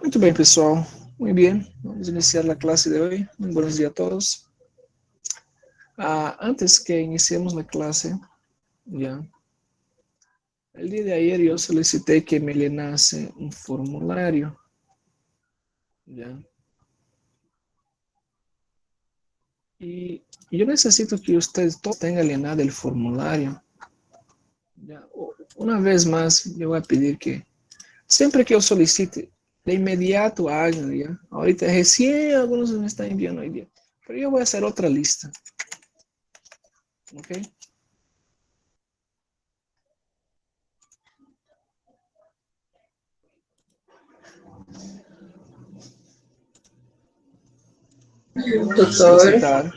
Muito bem, pessoal. Muito bem. Vamos iniciar a classe de hoje. Buenos dias a todos. Antes que iniciemos a classe, ya, el día de ayer yo solicité que me llenase un formulario. Ya. Y yo necesito que ustedes todos tengan llenado el formulario. Ya. Una vez más, yo voy a pedir que siempre que yo solicite, de inmediato hagan, ¿ya? Ahorita recién algunos me están enviando hoy día. Pero yo voy a hacer otra lista. ¿Ok? Vamos solicitar.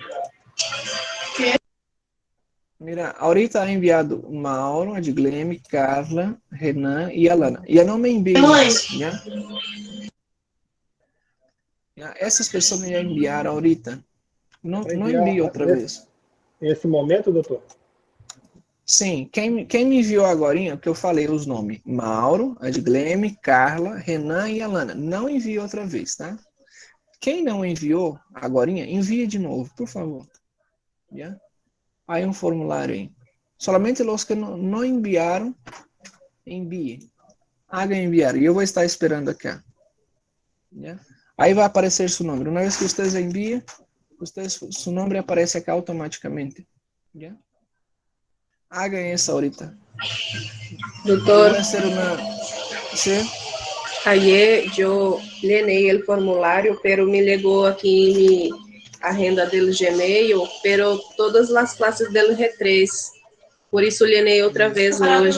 Mira, ahorita ha enviado Mauro, Adgleme, Carla, Renan e Alana. E não me enviem mais, né? Essas pessoas me enviaram ahorita. Não envie outra vez. Nesse momento, doutor? Sim, quem me enviou agora, porque eu falei os nomes, Mauro, Adgleme, Carla, Renan e Alana. Não envie outra vez, tá? Quem não enviou agora, envie de novo, por favor. Yeah? Aí um formulário aí. Solamente os que não enviaram, envie. Haga enviar. E eu vou estar esperando aqui. Yeah? Aí vai aparecer seu nome. Uma vez que vocês enviam, seu nome aparece aqui automaticamente. Yeah? Haga isso ahorita. Doutor, ¿Sí? ayer yo llené el formulario, pero me llegó aquí mi agenda del Gmail, pero todas las clases del G3. Por eso llené otra vez hoy.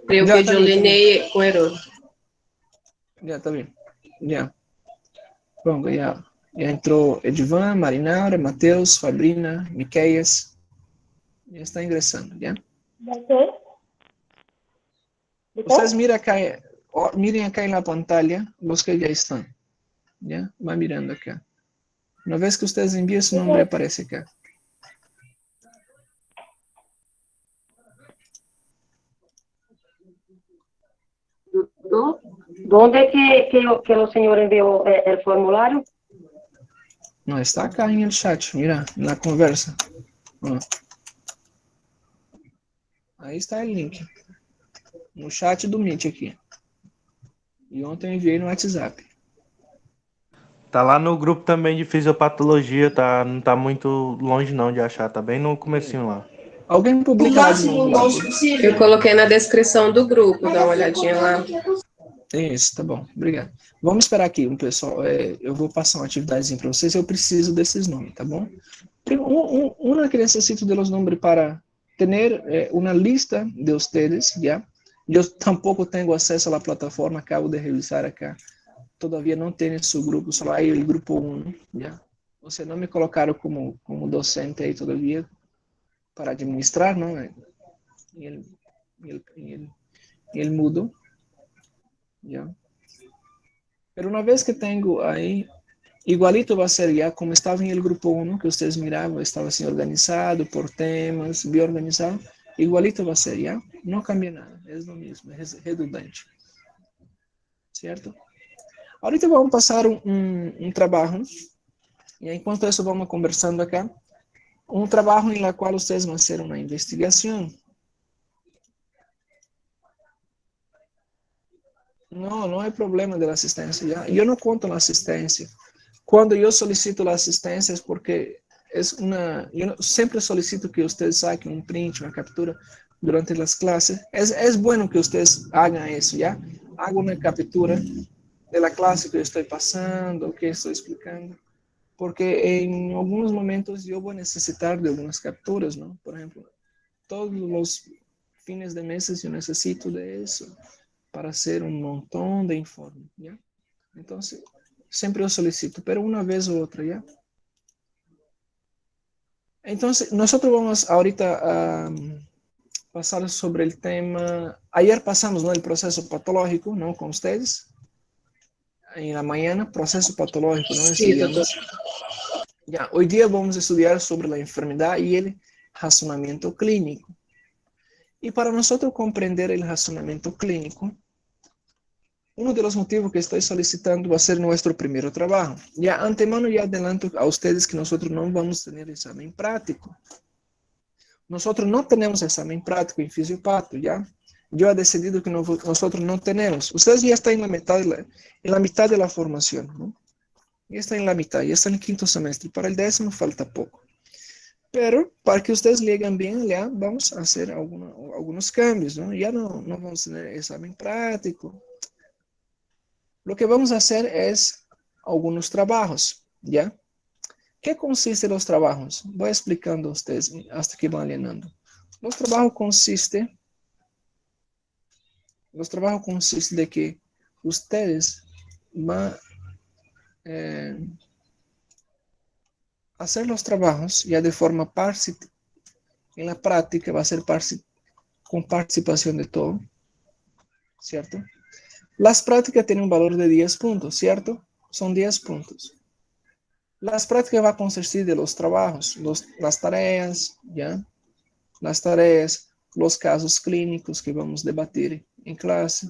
Creo Ya, que yo llené con error. Ya, está bien. Ya. Pronto, ya entrou Edvan, Marinaura, Matheus, Fabrina, Miqueias. Já está ingressando, já? Vocês mirem acá na pantalla os que já estão. Já? Vai mirando aqui. Uma vez que vocês enviam, seu nome aparece aqui. ¿Dónde que el señor envió el formulario? Não, está acá em el chat, mira, na conversa. Aí está o link. No chat do Meet aqui. E ontem eu enviei no WhatsApp. Tá lá no grupo também de fisiopatologia, tá? Não tá muito longe não de achar, tá bem no comecinho lá. Alguém publica lá de novo. Eu coloquei na descrição do grupo, dá uma olhadinha lá. Isso, tá bom, obrigado. Vamos esperar aqui, pessoal. Eu vou passar uma atividadezinha para vocês. Eu preciso desses nomes, tá bom? Uma que necessito de los nombres para ter uma lista de ustedes, ¿ya? Eu tampouco tenho acesso à plataforma, acabo de revisar acá. Todavia não tenho seu grupo, só aí o grupo 1, ¿ya? Você não me colocaram como docente aí todavia para administrar, não? E ele mudou. ¿Ya? Pero una vez que tengo ahí, igualito va a ser ya como estaba en el grupo 1, que ustedes miraban, estaba así organizado por temas, bien organizado, igualito va a ser ya, no cambia nada, es lo mismo, es redundante. ¿Cierto? Ahorita vamos a pasar un trabajo, y enquanto eso vamos conversando acá, un trabajo en el cual ustedes van a hacer una investigación. Não é problema da assistência. Eu não conto na assistência. Quando eu solicito a assistência é porque eu sempre solicito que vocês saquem um print, uma captura durante as classes. É bom que vocês hagam isso, já? Hago uma captura da classe que eu estou passando, o que estou explicando, porque em alguns momentos eu vou necessitar de algumas capturas, não? Por exemplo, todos os fines de mês eu necessito de isso para hacer un montón de informes, ¿ya? Entonces, siempre yo solicito, pero una vez u otra, ¿ya? Entonces, nosotros vamos ahorita a pasar sobre el tema, ayer pasamos, ¿no? El proceso patológico, ¿no? Con ustedes, en la mañana, proceso patológico, ¿no? Estudiamos. Ya, hoy día vamos a estudiar sobre la enfermedad y el razonamiento clínico. Y para nosotros comprender el razonamiento clínico, uno de los motivos que estoy solicitando va a ser nuestro primer trabajo. Ya antemano ya adelanto a ustedes que nosotros no vamos a tener examen práctico. Nosotros no tenemos examen práctico en fisiopato, ¿ya? Yo he decidido que nosotros no tenemos. Ustedes ya están en la mitad de la formación, ¿no? Ya están en la mitad, ya están en quinto semestre. Para el 10º falta poco. Pero para que ustedes lleguen bien, ya vamos a hacer algunos cambios, ¿no? Ya no vamos a tener examen práctico. Lo que vamos a hacer es algunos trabajos, ¿ya? ¿Qué consiste los trabajos? Voy explicando a ustedes hasta que van llenando. Los trabajos consisten de que ustedes van a hacer los trabajos ya de forma en la práctica va a ser con participación de todo, ¿cierto? Las prácticas tienen un valor de 10 puntos, ¿cierto? Son 10 puntos. Las prácticas van a consistir de los trabajos, las tareas, ¿ya? Las tareas, los casos clínicos que vamos a debatir en clase,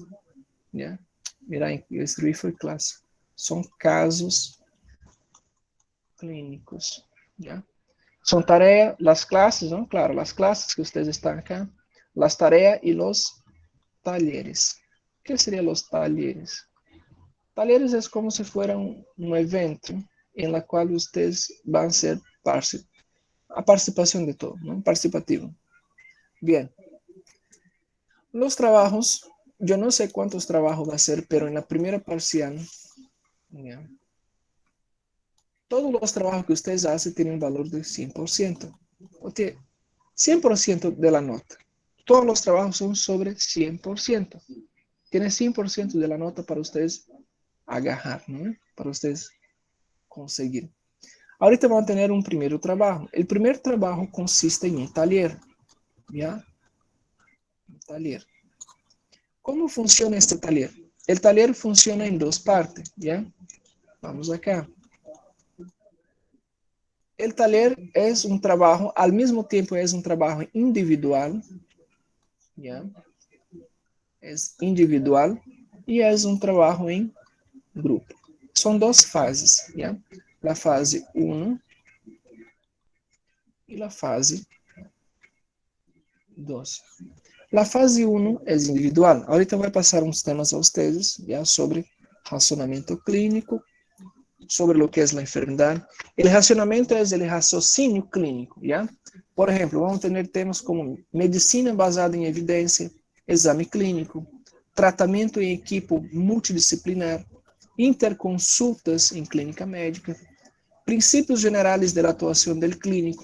¿ya? Mira, yo escribí fue clase. Son casos clínicos, ¿ya? Son tareas, las clases, ¿no? Claro, las clases que ustedes están acá, las tareas y los talleres. ¿Qué serían los talleres? Talleres es como si fuera un evento en la cual ustedes van a ser a participación de todo, ¿no? Participativo. Bien. Los trabajos, yo no sé cuántos trabajos va a ser, pero en la primera parcial, ¿ya? Todos los trabajos que ustedes hacen tienen un valor de 100%. O sea, 100% de la nota. Todos los trabajos son sobre 100%. Tiene 100% de la nota para ustedes agarrar, ¿no? Para ustedes conseguir. Ahorita van a tener un primer trabajo. El primer trabajo consiste en un taller, ¿ya? Un taller. ¿Cómo funciona este taller? El taller funciona en dos partes, ¿ya? Vamos acá. El taller es un trabajo, al mismo tiempo es un trabajo individual, ¿ya? Es individual y es un trabajo en grupo. Son dos fases, ¿ya? La fase 1 y la fase 2. La fase 1 es individual. Ahorita voy a pasar unos temas a ustedes, ¿ya? Sobre razonamiento clínico, sobre lo que es la enfermedad. El razonamiento es el raciocinio clínico, ¿ya? Por ejemplo, vamos a tener temas como medicina basada en evidencia, exame clínico, tratamento en equipo multidisciplinar, interconsultas en clínica médica, princípios generales de la actuación del clínico,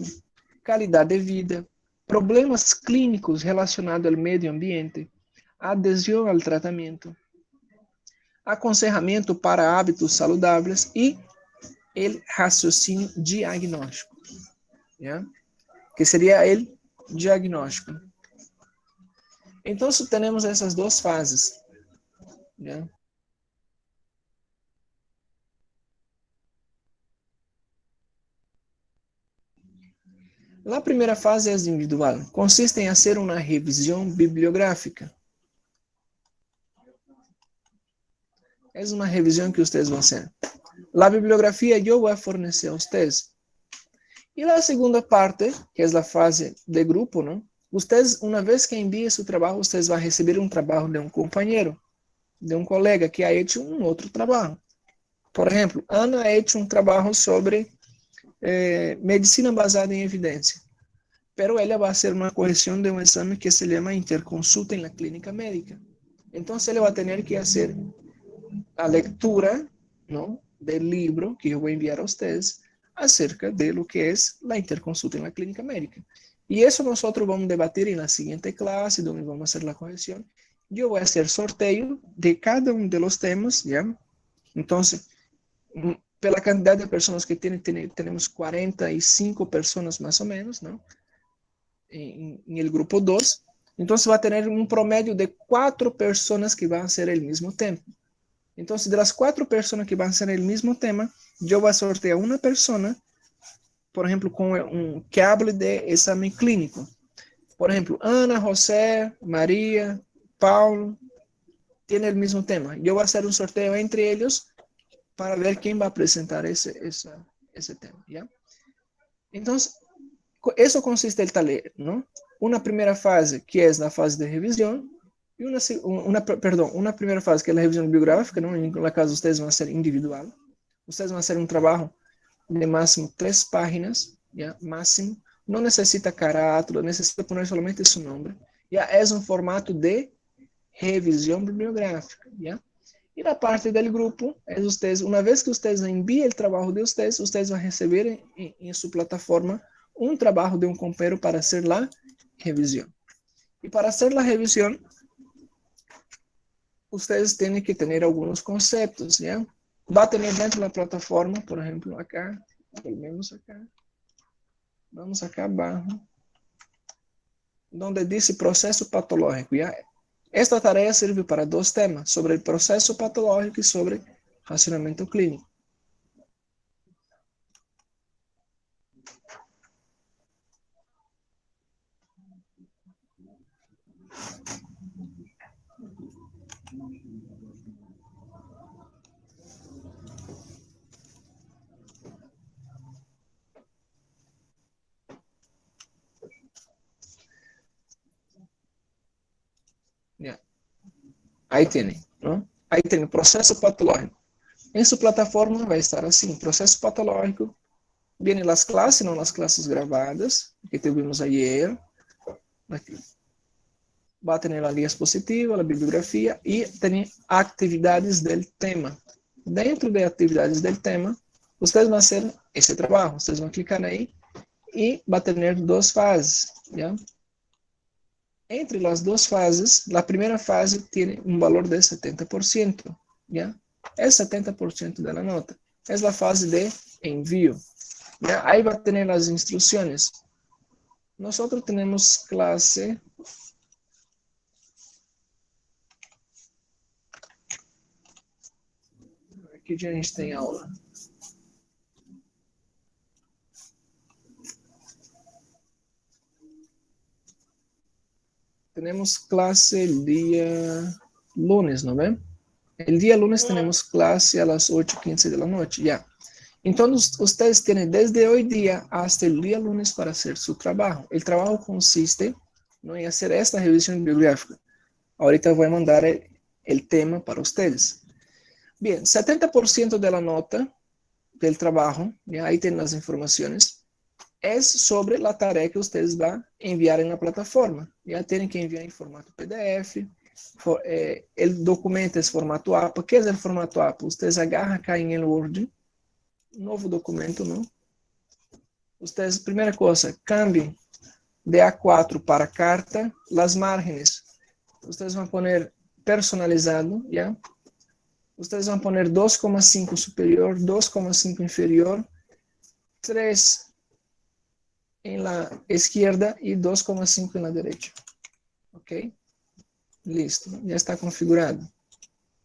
calidad de vida, problemas clínicos relacionados al medio ambiente, adhesión al tratamiento, aconsejamiento para hábitos saludables y el raciocinio diagnóstico, ¿ya? Que sería el diagnóstico. Entonces tenemos esas dos fases, ¿ya? La primera fase es individual, consiste en hacer una revisión bibliográfica. Es una revisión que ustedes van a hacer. La bibliografía yo voy a fornecer a ustedes. Y la segunda parte, que es la fase de grupo, ¿no? Ustedes, una vez que envíen su trabajo, ustedes van a recibir un trabajo de un compañero, de un colega que ha hecho un otro trabajo. Por ejemplo, Ana ha hecho un trabajo sobre medicina basada en evidencia, pero ella va a hacer una corrección de un examen que se llama interconsulta en la clínica médica. Entonces, ella va a tener que hacer la lectura, ¿no?, del libro que yo voy a enviar a ustedes acerca de lo que es la interconsulta en la clínica médica. Y eso nosotros vamos a debatir en la siguiente clase, donde vamos a hacer la corrección. Yo voy a hacer sorteo de cada uno de los temas, ¿ya? Entonces, pela cantidad de personas que tenemos 45 personas más o menos, ¿no? En el grupo 2. Entonces va a tener un promedio de 4 personas que van a hacer el mismo tema. Entonces, de las 4 personas que van a hacer el mismo tema, yo voy a sortear una persona, por ejemplo, que hable de examen clínico. Por ejemplo, Ana, José, María, Paulo, tiene el mismo tema. Yo voy a hacer un sorteo entre ellos para ver quién va a presentar ese tema, ¿ya? Entonces, eso consiste el taller, ¿no? Una primera fase, que es la fase de revisión, y una primera fase, que es la revisión bibliográfica, ¿no? En la caso, ustedes van a hacer individual. Ustedes van a hacer un trabajo de máximo 3 páginas, ¿ya? Máximo. No necesita carátula, necesita poner solamente su nombre. Ya es un formato de revisión bibliográfica, ¿ya? Y la parte del grupo es ustedes, una vez que ustedes envíen el trabajo de ustedes, ustedes van a recibir en su plataforma un trabajo de un compañero para hacer la revisión. Y para hacer la revisión, ustedes tienen que tener algunos conceptos, ¿ya? Va a tener dentro de la plataforma, por ejemplo, acá, volvemos acá, vamos acá abajo, donde dice proceso patológico, ¿ya? Esta tarea sirve para 2 temas, sobre el proceso patológico y sobre racionamiento clínico. Ya. Ahí tiene, ¿no? Ahí tiene proceso patológico. En su plataforma va a estar así, proceso patológico. Vienen las clases, no las clases grabadas, que tuvimos ayer. Aquí. Va a tener la diapositiva, la bibliografía y tener actividades del tema. Dentro de actividades del tema, ustedes van a hacer ese trabajo. Ustedes van a clicar ahí y va a tener 2 fases, ¿ya? Entre las 2 fases, la primera fase tiene un valor de 70%, ¿ya? Es 70% de la nota. Es la fase de envío, ¿ya? Ahí va a tener las instrucciones. Nosotros tenemos clase... Que dia a gente tem aula? Tenemos clase el día lunes, ¿no ven? El día lunes tenemos clase a las 8:15 de la noche, ya. Entonces, ustedes tienen desde hoy día hasta el día lunes para hacer su trabajo. El trabajo consiste, ¿no?, en hacer esta revisión bibliográfica. Ahorita voy a mandar el tema para ustedes. Bien, 70% de la nota del trabajo, ya ahí tienen las informaciones, es sobre la tarea que ustedes van a enviar en la plataforma. Ya tienen que enviar en formato PDF, el documento es formato APA. ¿Qué es el formato APA? Ustedes agarran acá en el Word, nuevo documento, ¿no? Ustedes, primera cosa, cambien de A4 para carta, las márgenes, ustedes van a poner personalizado, ¿ya? Ustedes van a poner 2,5 superior, 2,5 inferior, 3 en la izquierda y 2,5 en la derecha. ¿Ok? Listo. Ya está configurado.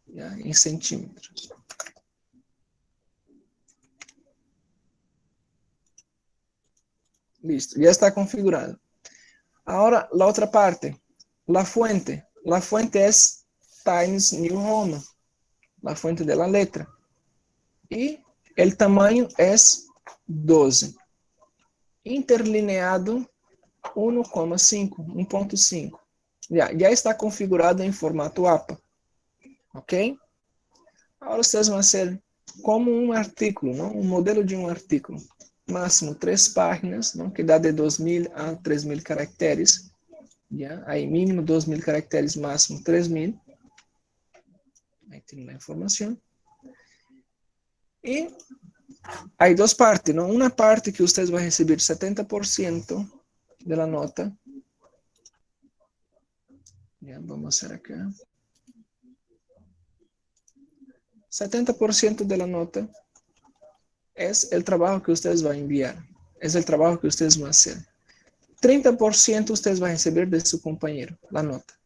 Ya, en centímetros. Listo. Ya está configurado. Ahora, la otra parte. La fuente. La fuente es Times New Roman. La fuente de la letra. Y el tamaño es 12. Interlineado 1,5, 1.5. Ya está configurado en formato APA. ¿Ok? Ahora ustedes van a hacer como un artículo, ¿no? Un modelo de un artículo. Máximo 3 páginas, ¿no? Que da de 2.000 a 3.000 caracteres. ¿Ya? Ahí mínimo 2.000 caracteres, máximo 3.000. Ahí tiene la información. Y hay 2 partes, ¿no? Una parte que ustedes van a recibir 70% de la nota. Ya, vamos a hacer acá. 70% de la nota es el trabajo que ustedes van a enviar. Es el trabajo que ustedes van a hacer. 30% ustedes van a recibir de su compañero, la nota.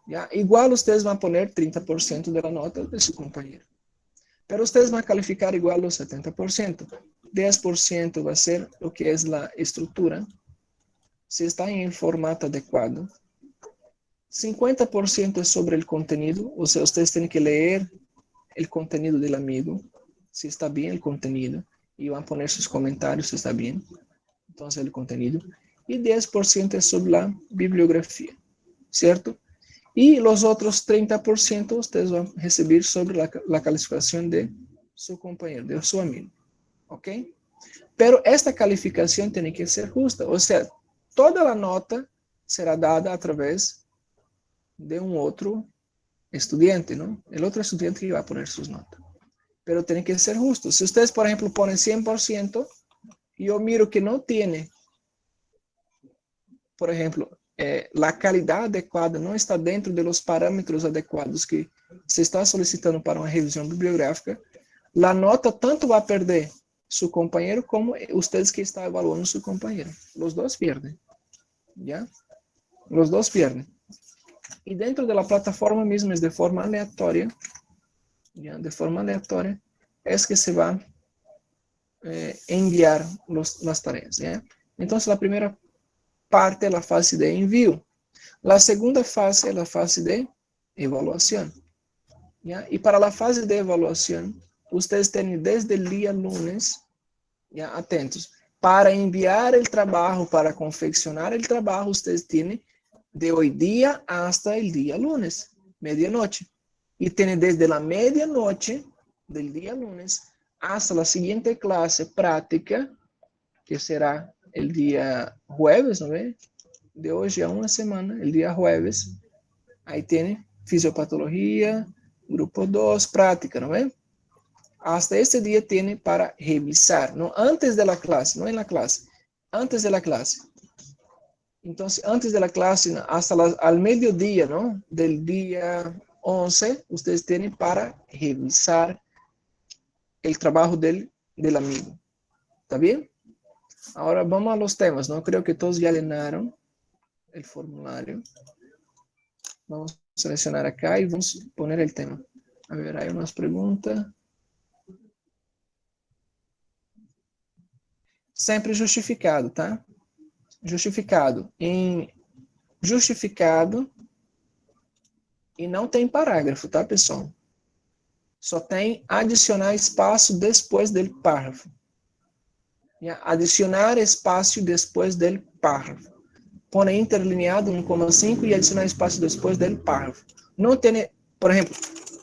¿Ya? Igual ustedes van a poner 30% de la nota de su compañero. Pero ustedes van a calificar igual los 70%. 10% va a ser lo que es la estructura. Si está en el formato adecuado. 50% es sobre el contenido, o sea, ustedes tienen que leer el contenido del amigo, si está bien el contenido, y van a poner sus comentarios si está bien, entonces el contenido, y 10% es sobre la bibliografía, ¿cierto? Y los otros 30% ustedes van a recibir sobre la calificación de su compañero, de su amigo, ¿ok? Pero esta calificación tiene que ser justa, o sea, toda la nota será dada a través de un otro estudiante, ¿no? El otro estudiante que va a poner sus notas. Pero tiene que ser justo. Si ustedes, por ejemplo, ponen 100%, y yo miro que no tiene, por ejemplo, la calidad adecuada, no está dentro de los parámetros adecuados que se está solicitando para una revisión bibliográfica, la nota tanto va a perder su compañero como ustedes que están evaluando su compañero. Los dos pierden, ¿ya? Los dos pierden. Y dentro de la plataforma misma es de forma aleatoria, ¿ya? De forma aleatoria es que se van a enviar las tareas, ¿ya? Entonces la primera parte es la fase de envío. La segunda fase es la fase de evaluación, ¿ya? Y para la fase de evaluación, ustedes tienen desde el día lunes, ¿ya? Atentos, para enviar el trabajo, para confeccionar el trabajo, ustedes tienen de hoy día hasta el día lunes, medianoche. Y tienen desde la medianoche del día lunes hasta la siguiente clase práctica, que será el día jueves, ¿no ve? De hoy a una semana, el día jueves. Ahí tiene fisiopatología, grupo 2, práctica, ¿no ve? Hasta este día tiene para revisar, no antes de la clase, no en la clase, antes de la clase. Entonces, antes de la clase, hasta al mediodía, ¿no? Del día 11, ustedes tienen para revisar el trabajo del amigo. ¿Está bien? Ahora vamos a los temas, ¿no? Creo que todos ya llenaron el formulario. Vamos a seleccionar acá y vamos a poner el tema. A ver, hay unas preguntas. Sempre justificado, tá? Justificado. Justificado e não tem parágrafo, tá, pessoal? Só tem adicionar espaço depois do parágrafo. Adicionar espaço depois do parágrafo. Põe interlineado 1,5 e adicionar espaço depois do parágrafo. Não tem, por exemplo,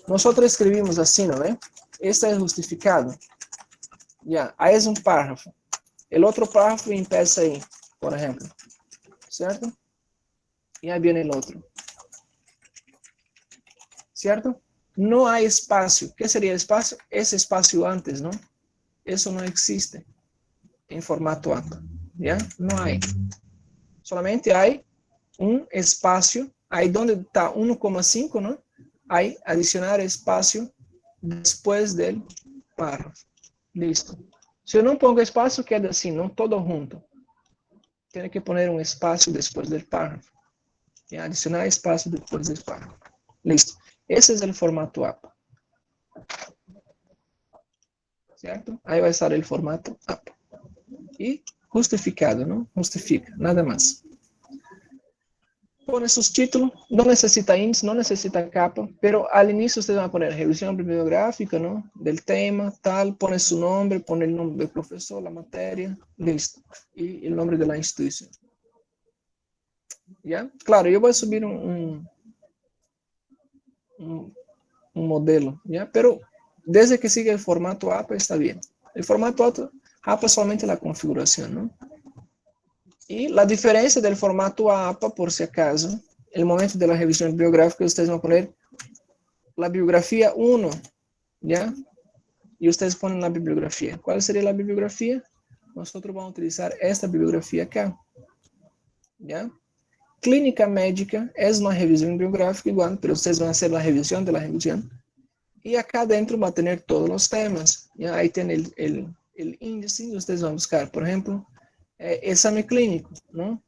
nós escrevemos assim, não é? Este é justificado. Aí é um parágrafo. O outro parágrafo empieza aí, por exemplo. ¿Cierto? Y ahí viene el otro. ¿Cierto? No hay espacio. ¿Qué sería espacio? Ese espacio antes, ¿no? Eso no existe en formato APA. ¿Ya? No hay. Solamente hay un espacio. Ahí donde está 1,5, ¿no? Hay adicionar espacio después del párrafo. Listo. Si yo no pongo espacio, queda así, ¿no? Todo junto. Tiene que poner un espacio después del párrafo. Y adicionar espacio después del párrafo. Listo. Ese es el formato APA. ¿Cierto? Ahí va a estar el formato APA. Y justificado, ¿no? Justifica, nada más. Pone sus títulos, no necesita índice, no necesita capa, pero al inicio ustedes van a poner revisión bibliográfica, ¿no? Del tema, tal, pone su nombre, pone el nombre del profesor, la materia, listo. Y el nombre de la institución. ¿Ya? Claro, yo voy a subir un modelo, ¿ya? Pero desde que siga el formato APA está bien. El formato APA es solamente la configuración, ¿no? Y la diferencia del formato APA, por si acaso, en el momento de la revisión bibliográfica, ustedes van a poner la bibliografía 1, ¿ya? Y ustedes ponen la bibliografía. ¿Cuál sería la bibliografía? Nosotros vamos a utilizar esta bibliografía acá, ¿ya? Clínica médica es una revisión bibliográfica igual, pero ustedes van a hacer la revisión de la revisión. Y acá adentro va a tener todos los temas, ¿ya? Ahí tiene el índice, y ustedes van a buscar, por ejemplo, examen clínico, ¿no?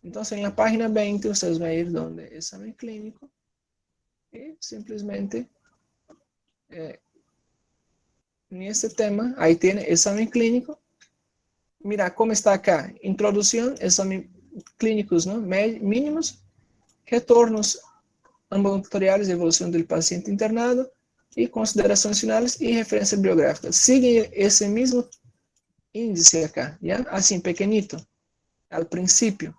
Entonces en la página 20 ustedes van a ir donde examen clínico y simplemente en este tema, ahí tiene examen clínico. Mira cómo está acá, introducción, examen clínicos, ¿no? Mínimos, retornos ambulatoriales, evolución del paciente internado, y consideraciones finales y referencias biográficas. Sigue ese mismo índice acá, ¿ya? Así, pequeñito, al principio.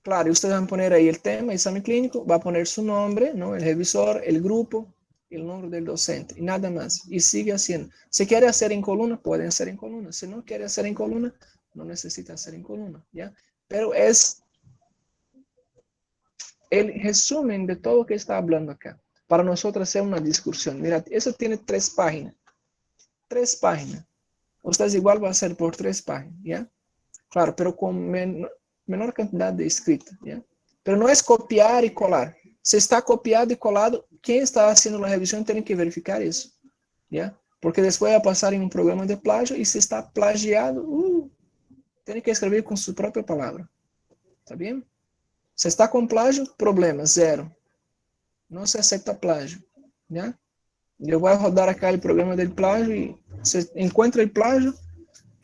Claro, y ustedes van a poner ahí el tema, examen clínico, va a poner su nombre, ¿no? El revisor, el grupo, el nombre del docente, y nada más. Y sigue haciendo. Si quiere hacer en columna, pueden hacer en columna. Si no quiere hacer en columna, no necesita hacer en columna, ¿ya? Pero es el resumen de todo lo que está hablando acá. Para nosotros hacer una discusión. Mira, eso tiene 3 páginas. 3 páginas. Ustedes igual va a ser por 3 páginas, ¿ya? Claro, pero con menor cantidad de escrita, ¿ya? Pero no es copiar y colar. Si está copiado y colado, quien está haciendo la revisión tiene que verificar eso, ¿ya? Porque después va a pasar en un programa de plagio y si está plagiado, tiene que escribir con su propia palabra. ¿Está bien? Si está con plagio, problema, 0. No se acepta plagio, ¿ya? Eu vou rodar acá o programa del plagio e se encontra el plagio,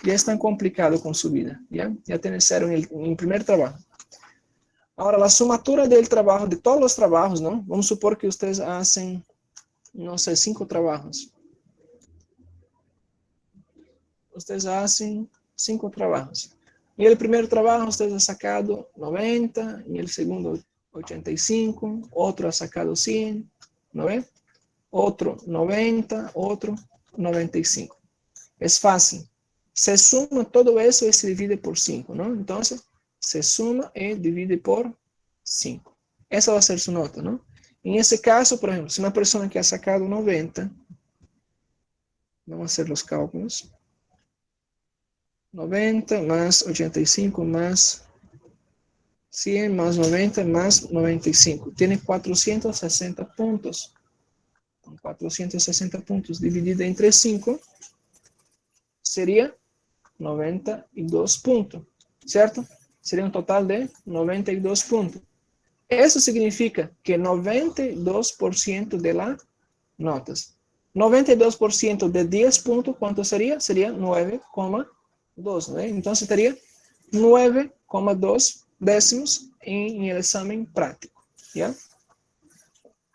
ya es tan complicado con su vida, ¿ya? Ya tiene 0 en el primer trabajo. Ahora, la sumatura del trabajo, de todos los trabajos, ¿no? Vamos supor que ustedes hacen, no sé, 5 trabajos. Ustedes hacen 5 trabajos. En el primer trabajo ustedes han sacado 90, en el segundo 85, otro ha sacado 100, ¿no ven? Otro 90, otro 95. Es fácil. Se suma todo eso y se divide por 5, ¿no? Entonces, se suma y divide por 5. Esa va a ser su nota, ¿no? En ese caso, por ejemplo, si una persona que ha sacado 90, vamos a hacer los cálculos. 90 más 85 más 100 más 90 más 95. Tiene 460 puntos. Con 460 puntos dividido entre 5 sería 92 puntos, ¿cierto? Sería un total de 92 puntos. Eso significa que 92% de las notas. 92% de 10 puntos, ¿cuánto sería? Sería 9,2, ¿no? Entonces sería 9,2 décimos en el examen práctico, ¿ya?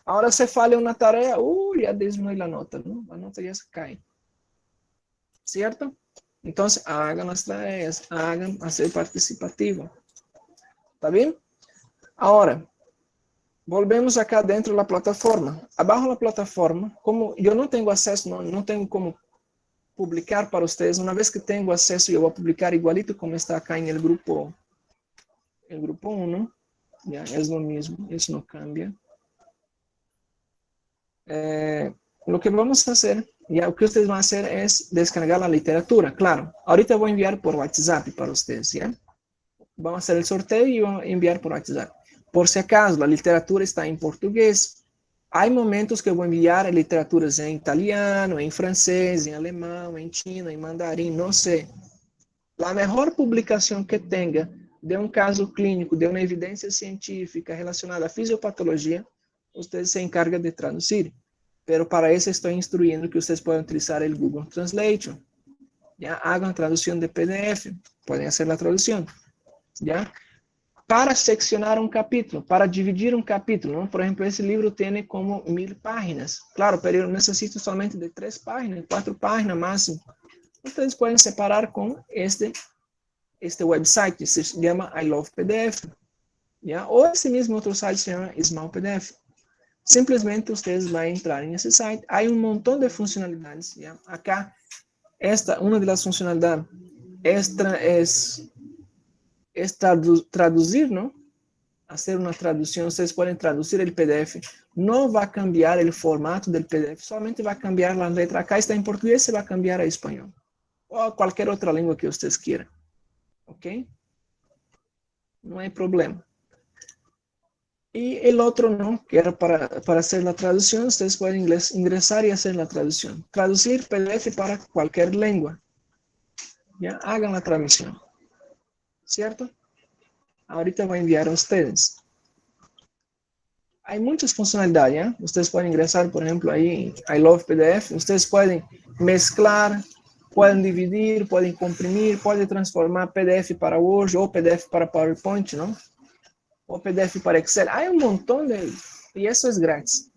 Ahora se falla una tarea, ya disminuye la nota, ¿no? La nota ya se cae. ¿Cierto? Entonces, hagan las tareas, hagan hacer participativo. ¿Está bien? Ahora, volvemos acá dentro de la plataforma. Abajo de la plataforma, como yo no tengo acceso, no tengo como publicar para ustedes. Una vez que tengo acceso, yo voy a publicar igualito como está acá en el grupo 1. Ya, es lo mismo, eso no cambia. Lo que vamos a hacer, ya lo que ustedes van a hacer es descargar la literatura, claro. Ahorita voy a enviar por WhatsApp para ustedes, ¿ya? Vamos a hacer el sorteo y voy a enviar por WhatsApp. Por si acaso, la literatura está en portugués. Hay momentos que eu vou enviar literaturas em italiano, em francês, em alemão, em chino, em mandarim, não sei. A melhor publicação que tenha de um caso clínico, de uma evidência científica relacionada à fisiopatologia, vocês se encargam de traduzir. Pero para isso estou instruyendo que vocês podem utilizar o Google Translate. Já hagam a tradução de PDF, podem fazer a tradução. Já? Para seccionar um capítulo, para dividir um capítulo, ¿no? Por exemplo, esse livro tem como 1000 páginas. Claro, pero eu necessito somente de 3 páginas, 4 páginas máximo. Vocês podem separar com este website, que se chama I Love PDF. ¿Ya? Ou esse mesmo outro site se chama Small PDF. Simplesmente vocês vão entrar nesse site. Há um montão de funcionalidades. ¿Ya? Acá, uma das funcionalidades extra es traducir, ¿no? Hacer una traducción. Ustedes pueden traducir el PDF. No va a cambiar el formato del PDF, solamente va a cambiar la letra. Acá está en portugués, se va a cambiar a español. O a cualquier otra lengua que ustedes quieran. ¿Ok? No hay problema. Y el otro, ¿no? Que era para hacer la traducción. Ustedes pueden ingresar y hacer la traducción. Traducir PDF para cualquier lengua. Ya, hagan la traducción. ¿Cierto? Ahorita voy a enviar a ustedes. Hay muchas funcionalidades, ¿ya? Ustedes pueden ingresar, por ejemplo, ahí, I Love PDF. Ustedes pueden mezclar, pueden dividir, pueden comprimir, pueden transformar PDF para Word o PDF para PowerPoint, ¿no? O PDF para Excel. Hay un montón de Y eso es gratis,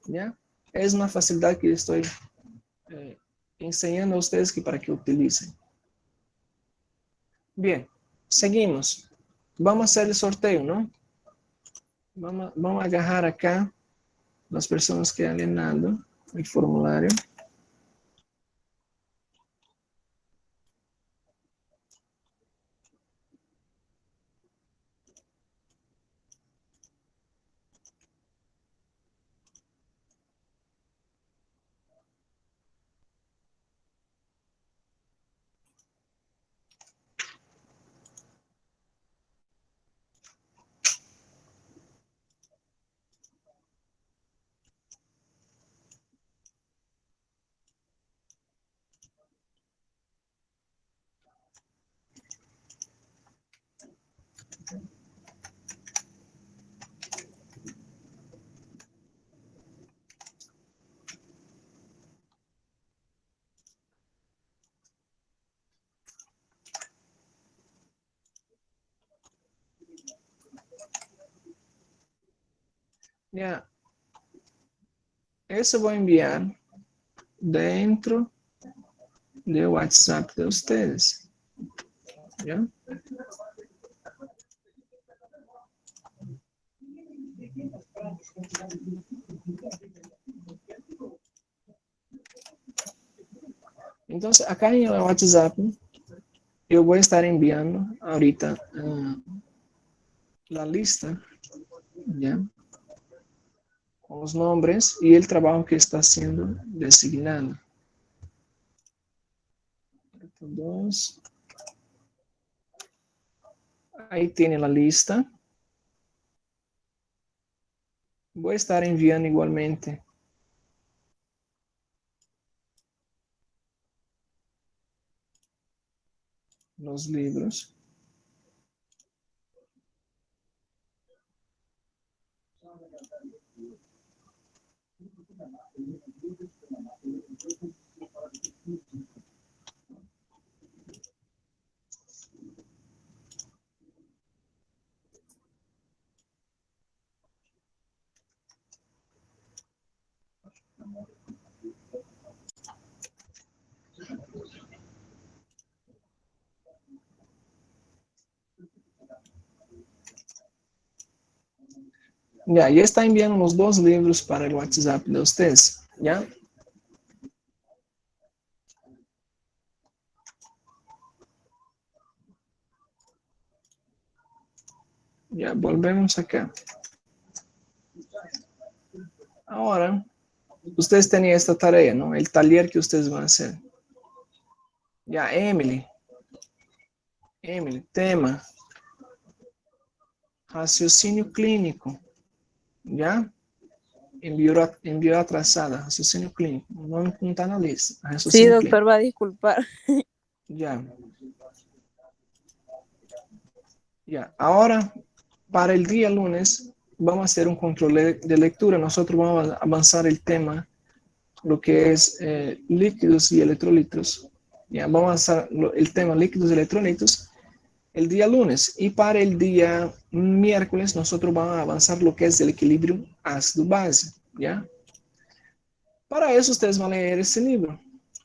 ¿ya? Es una facilidad que estoy enseñando a ustedes que para que utilicen. Bien, seguimos. Vamos a hacer el sorteo, ¿no? Vamos a agarrar acá las personas que han llenado el formulario. Ya, eso voy a enviar dentro del WhatsApp de ustedes. ¿Ya? Entonces, acá en el WhatsApp, yo voy a estar enviando ahorita la lista, ¿ya? Con los nombres y el trabajo que está siendo designado. 2. Ahí tiene la lista. Voy a estar enviando igualmente los libros. Ya está enviando los 2 libros para el WhatsApp de ustedes, ¿ya? Ya, volvemos acá. Ahora, ustedes tenían esta tarea, ¿no? El taller que ustedes van a hacer. Ya, Emily, tema. Raciocínio clínico. ¿Ya? Envió atrasada, raciocínio clínico. No está en la lista. Sí, doctor, va a disculpar. Ya. Ya. Ahora, para el día lunes, vamos a hacer un control de lectura. Nosotros vamos a avanzar el tema, lo que es líquidos y electrolitos. Ya, vamos a avanzar el tema líquidos y electrolitos el día lunes. Y para el día miércoles, nosotros vamos a avanzar lo que es el equilibrio ácido-base. ¿Ya? Para eso, ustedes van a leer ese libro,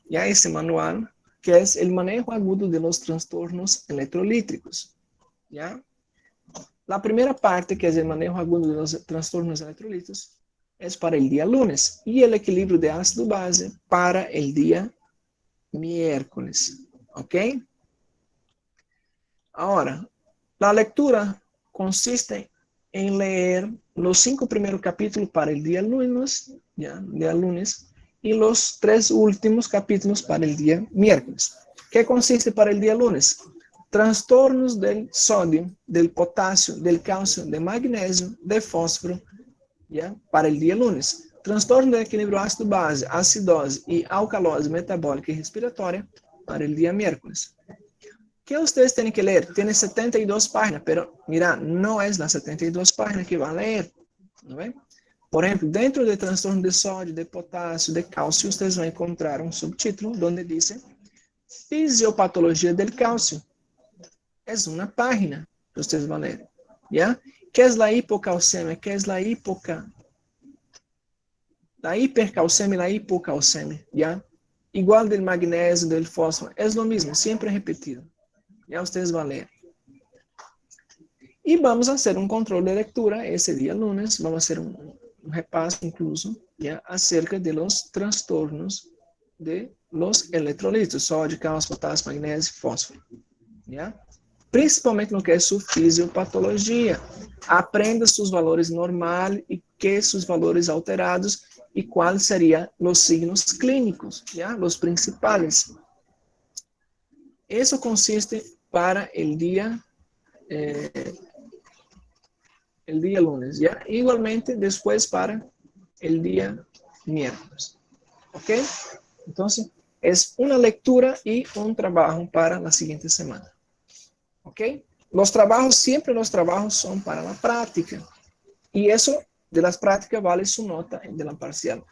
ya ese manual, que es el manejo agudo de los trastornos electrolíticos. ¿Ya? La primera parte, que es el manejo agudo de los trastornos electrolíticos, es para el día lunes, y el equilibrio de ácido-base para el día miércoles. ¿Ok? Ahora, la lectura consiste en leer los 5 primeros capítulos para el día lunes, ¿ya? Día lunes, y los 3 últimos capítulos para el día miércoles. ¿Qué consiste para el día lunes? Trastornos del sodio, del potasio, del calcio, del magnesio, del fósforo, ¿ya? Para el día lunes. Trastorno del equilibrio ácido-base, acidose y alcalose metabólica y respiratoria para el día miércoles. ¿Qué ustedes tienen que leer? Tiene 72 páginas, pero mira, no es las 72 páginas que van a leer. ¿No ven? Por ejemplo, dentro del trastorno de sodio, de potasio, de calcio, ustedes van a encontrar un subtítulo donde dice Fisiopatología del calcio. Es una página que ustedes van a leer. ¿Ya? ¿Qué es la hipocalcemia? ¿Qué es la la hipercalcemia y la hipocalcemia, ¿ya? Igual del magnesio, del fósforo, es lo mismo, siempre repetido. Ya ustedes van a leer. Y vamos a hacer un control de lectura ese día lunes, vamos a hacer un repaso incluso, ¿ya? Acerca de los trastornos de los electrolitos, sodio, cálcio, potasio, magnesio, fósforo, ¿ya? Principalmente no que é sua fisiopatologia. Aprenda seus valores normais e que seus valores alterados e quais seriam os signos clínicos, ¿ya? Os principais. Isso consiste para o dia lunes, ¿ya? Igualmente depois para o dia miércoles, ¿ok? Então, é uma leitura e um trabalho para a seguinte semana. ¿Ok? Los trabajos son para la práctica. Y eso de las prácticas vale su nota de la parcial.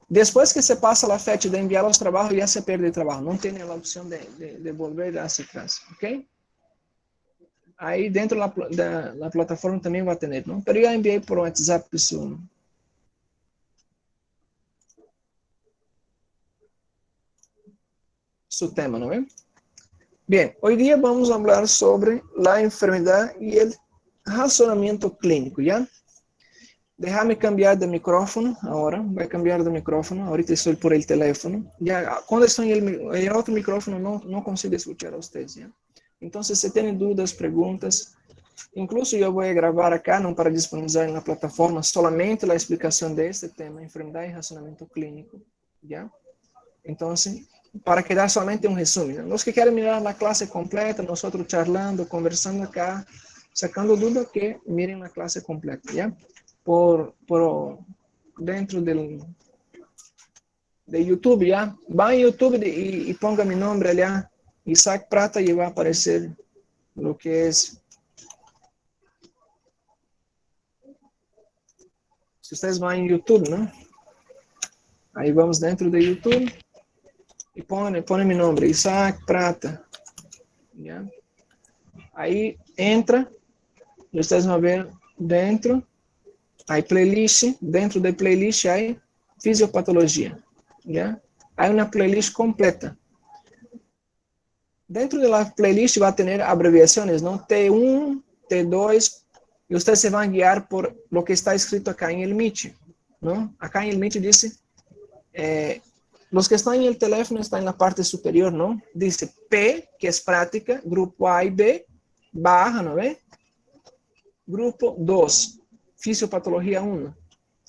Después que se pasa la fecha de enviar los trabajos, ya se pierde el trabajo. No tiene la opción de volver hacia atrás. ¿Ok? Ahí dentro de la plataforma también va a tener, ¿no? Pero ya envié por WhatsApp su tema, ¿no ven? Bien, hoy día vamos a hablar sobre la enfermedad y el razonamiento clínico, ¿ya? Déjame cambiar de micrófono ahora, voy a cambiar de micrófono, ahorita estoy por el teléfono, ya, cuando estoy en el otro micrófono no consigo escuchar a ustedes, ¿ya? Entonces, si tienen dudas, preguntas, incluso yo voy a grabar acá, no para disponibilizar en la plataforma, solamente la explicación de este tema, enfermedad y razonamiento clínico, ¿ya? Entonces, para quedar solamente un resumen. Los que quieren mirar la clase completa, nosotros charlando, conversando acá, sacando dudas, que miren la clase completa, ¿ya? Por dentro de YouTube, ¿ya? Va a YouTube y ponga mi nombre allá, Isaac Prata, y va a aparecer lo que es. Si ustedes van en YouTube, ¿no? Ahí vamos dentro de YouTube. E põe meu nome, Isaac Prata. Yeah. Aí entra, vocês vão ver dentro, aí playlist, dentro da playlist aí, fisiopatologia. Yeah. Aí uma playlist completa. Dentro da playlist vai ter abreviações, não? T1, T2, e vocês se vão guiar por lo que está escrito acá em el Meet, não? Acá em el Meet diz los que están en el teléfono están en la parte superior, ¿no? Dice P, que es práctica, grupo A y B, baja, ¿no ve? Grupo 2, fisiopatología 1,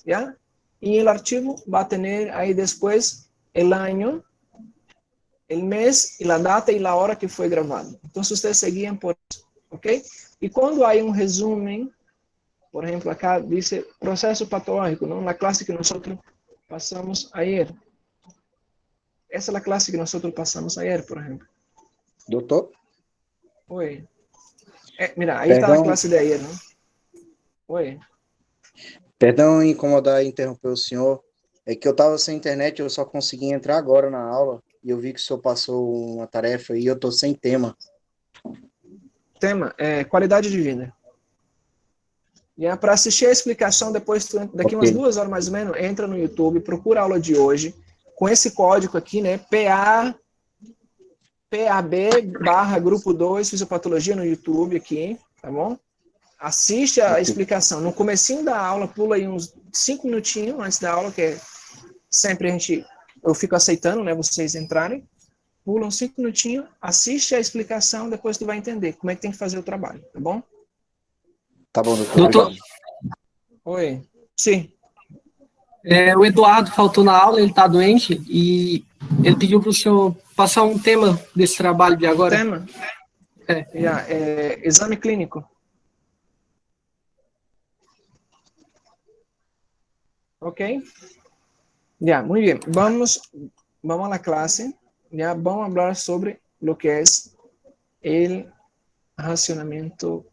¿ya? Y el archivo va a tener ahí después el año, el mes, y la data y la hora que fue grabado. Entonces ustedes se guían por eso, ¿ok? Y cuando hay un resumen, por ejemplo, acá dice proceso patológico, ¿no? La clase que nosotros pasamos ayer. Essa é a classe que nós passamos ayer, por exemplo. Doutor? Oi. Mira, aí está a classe de ayer, não? Oi. Perdão em incomodar e interromper o senhor. É que eu estava sem internet, eu só consegui entrar agora na aula e eu vi que o senhor passou uma tarefa e eu estou sem tema. Tema é qualidade de vida. E é para assistir a explicação, depois, daqui umas 2 horas mais ou menos, entra no YouTube, procura a aula de hoje, com esse código aqui, né, PAB/grupo 2, fisiopatologia no YouTube aqui, tá bom? Assiste a explicação. No comecinho da aula, pula aí uns 5 minutinhos antes da aula, que é sempre eu fico aceitando, né, vocês entrarem, pula uns 5 minutinhos, assiste a explicação, depois tu vai entender como é que tem que fazer o trabalho, tá bom? Tá bom, doutor. Doutor, Oi. Sim. o Eduardo faltou na aula, ele está doente, e ele pediu para o senhor passar um tema desse trabalho de agora. Tema? Exame clínico. Ok? Ya, muy bien. Vamos a la clase. Ya, vamos a hablar sobre lo que es el racionamiento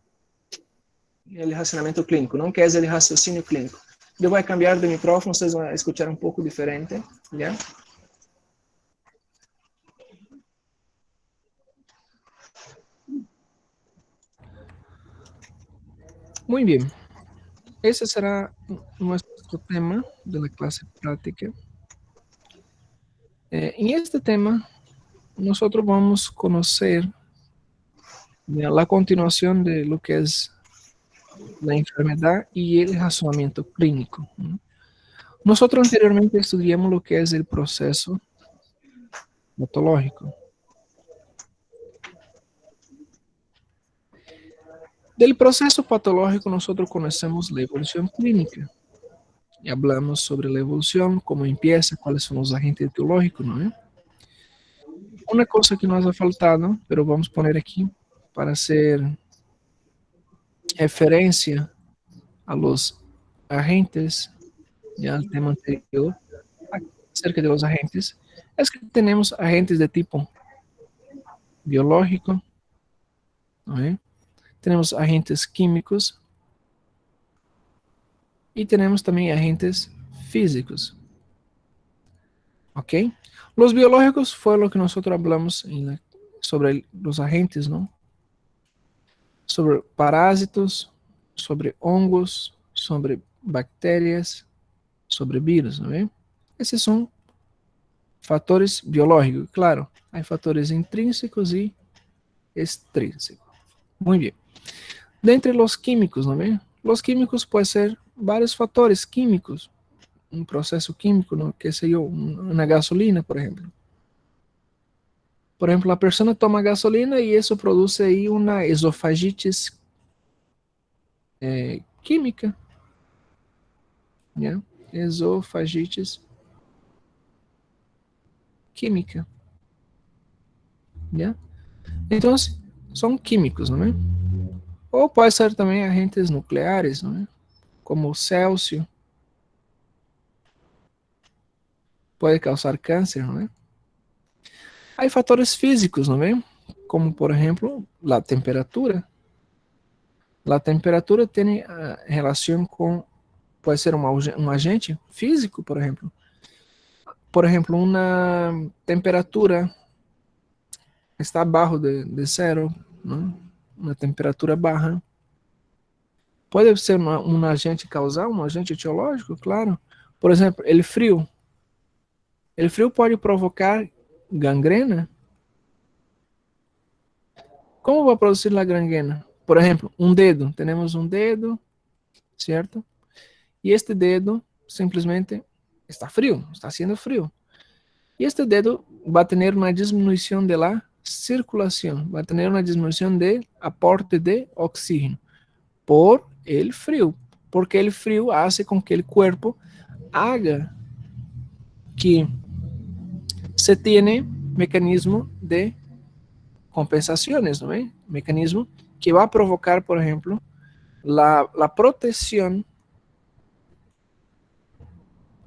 clínico, ¿no? Que es el raciocinio clínico. Yo voy a cambiar de micrófono, ustedes van a escuchar un poco diferente, ¿ya? Muy bien. ese será nuestro tema de la clase práctica. En este tema, nosotros vamos a conocer la continuación de lo que es la enfermedad y el razonamiento clínico, ¿no? Nosotros anteriormente estudiamos lo que es el proceso patológico. Del proceso patológico nosotros conocemos la evolución clínica. Y hablamos sobre la evolución, cómo empieza, cuáles son los agentes etiológicos, ¿no? Una cosa que nos ha faltado, pero vamos a poner aquí para hacer referencia a los agentes, ya el tema anterior, acerca de los agentes, es que tenemos agentes de tipo biológico, ¿no? Tenemos agentes químicos y tenemos también agentes físicos. ¿Ok? Los biológicos fue lo que nosotros hablamos sobre los agentes, ¿no? Sobre parásitos, sobre hongos, sobre bacterias, sobre virus, ¿no? Esses são fatores biológicos. Claro, há fatores intrínsecos e extrínsecos. Muito bem. Dentre os químicos, ¿no? Os químicos podem ser vários fatores químicos. Um processo químico, ¿no? Que sei eu, uma gasolina, por exemplo. Por exemplo, a pessoa toma gasolina e isso produz aí uma esofagite química. Né? Esofagite química. Né? Então, são químicos, não é? Ou pode ser também agentes nucleares, não é? Como o Célsius. Pode causar câncer, não é? Há fatores físicos, não é? Como, por exemplo, a temperatura. A temperatura tem relação com, pode ser um agente físico, por exemplo. Por exemplo, uma temperatura está abaixo de zero, não? Uma temperatura baixa. Pode ser um agente causal, um agente etiológico, claro. Por exemplo, o frio. O frio pode provocar gangrena. Como vai produzir a gangrena? Por exemplo, um dedo. Temos um dedo, certo? E este dedo simplesmente está frio, está sendo frio. E este dedo vai ter uma diminuição de la circulação, vai ter uma diminuição de aporte de oxígeno por el frio, porque el frio hace com que el cuerpo haga que se tiene mecanismo de compensaciones, ¿no? Mecanismo que va a provocar, por ejemplo, la protección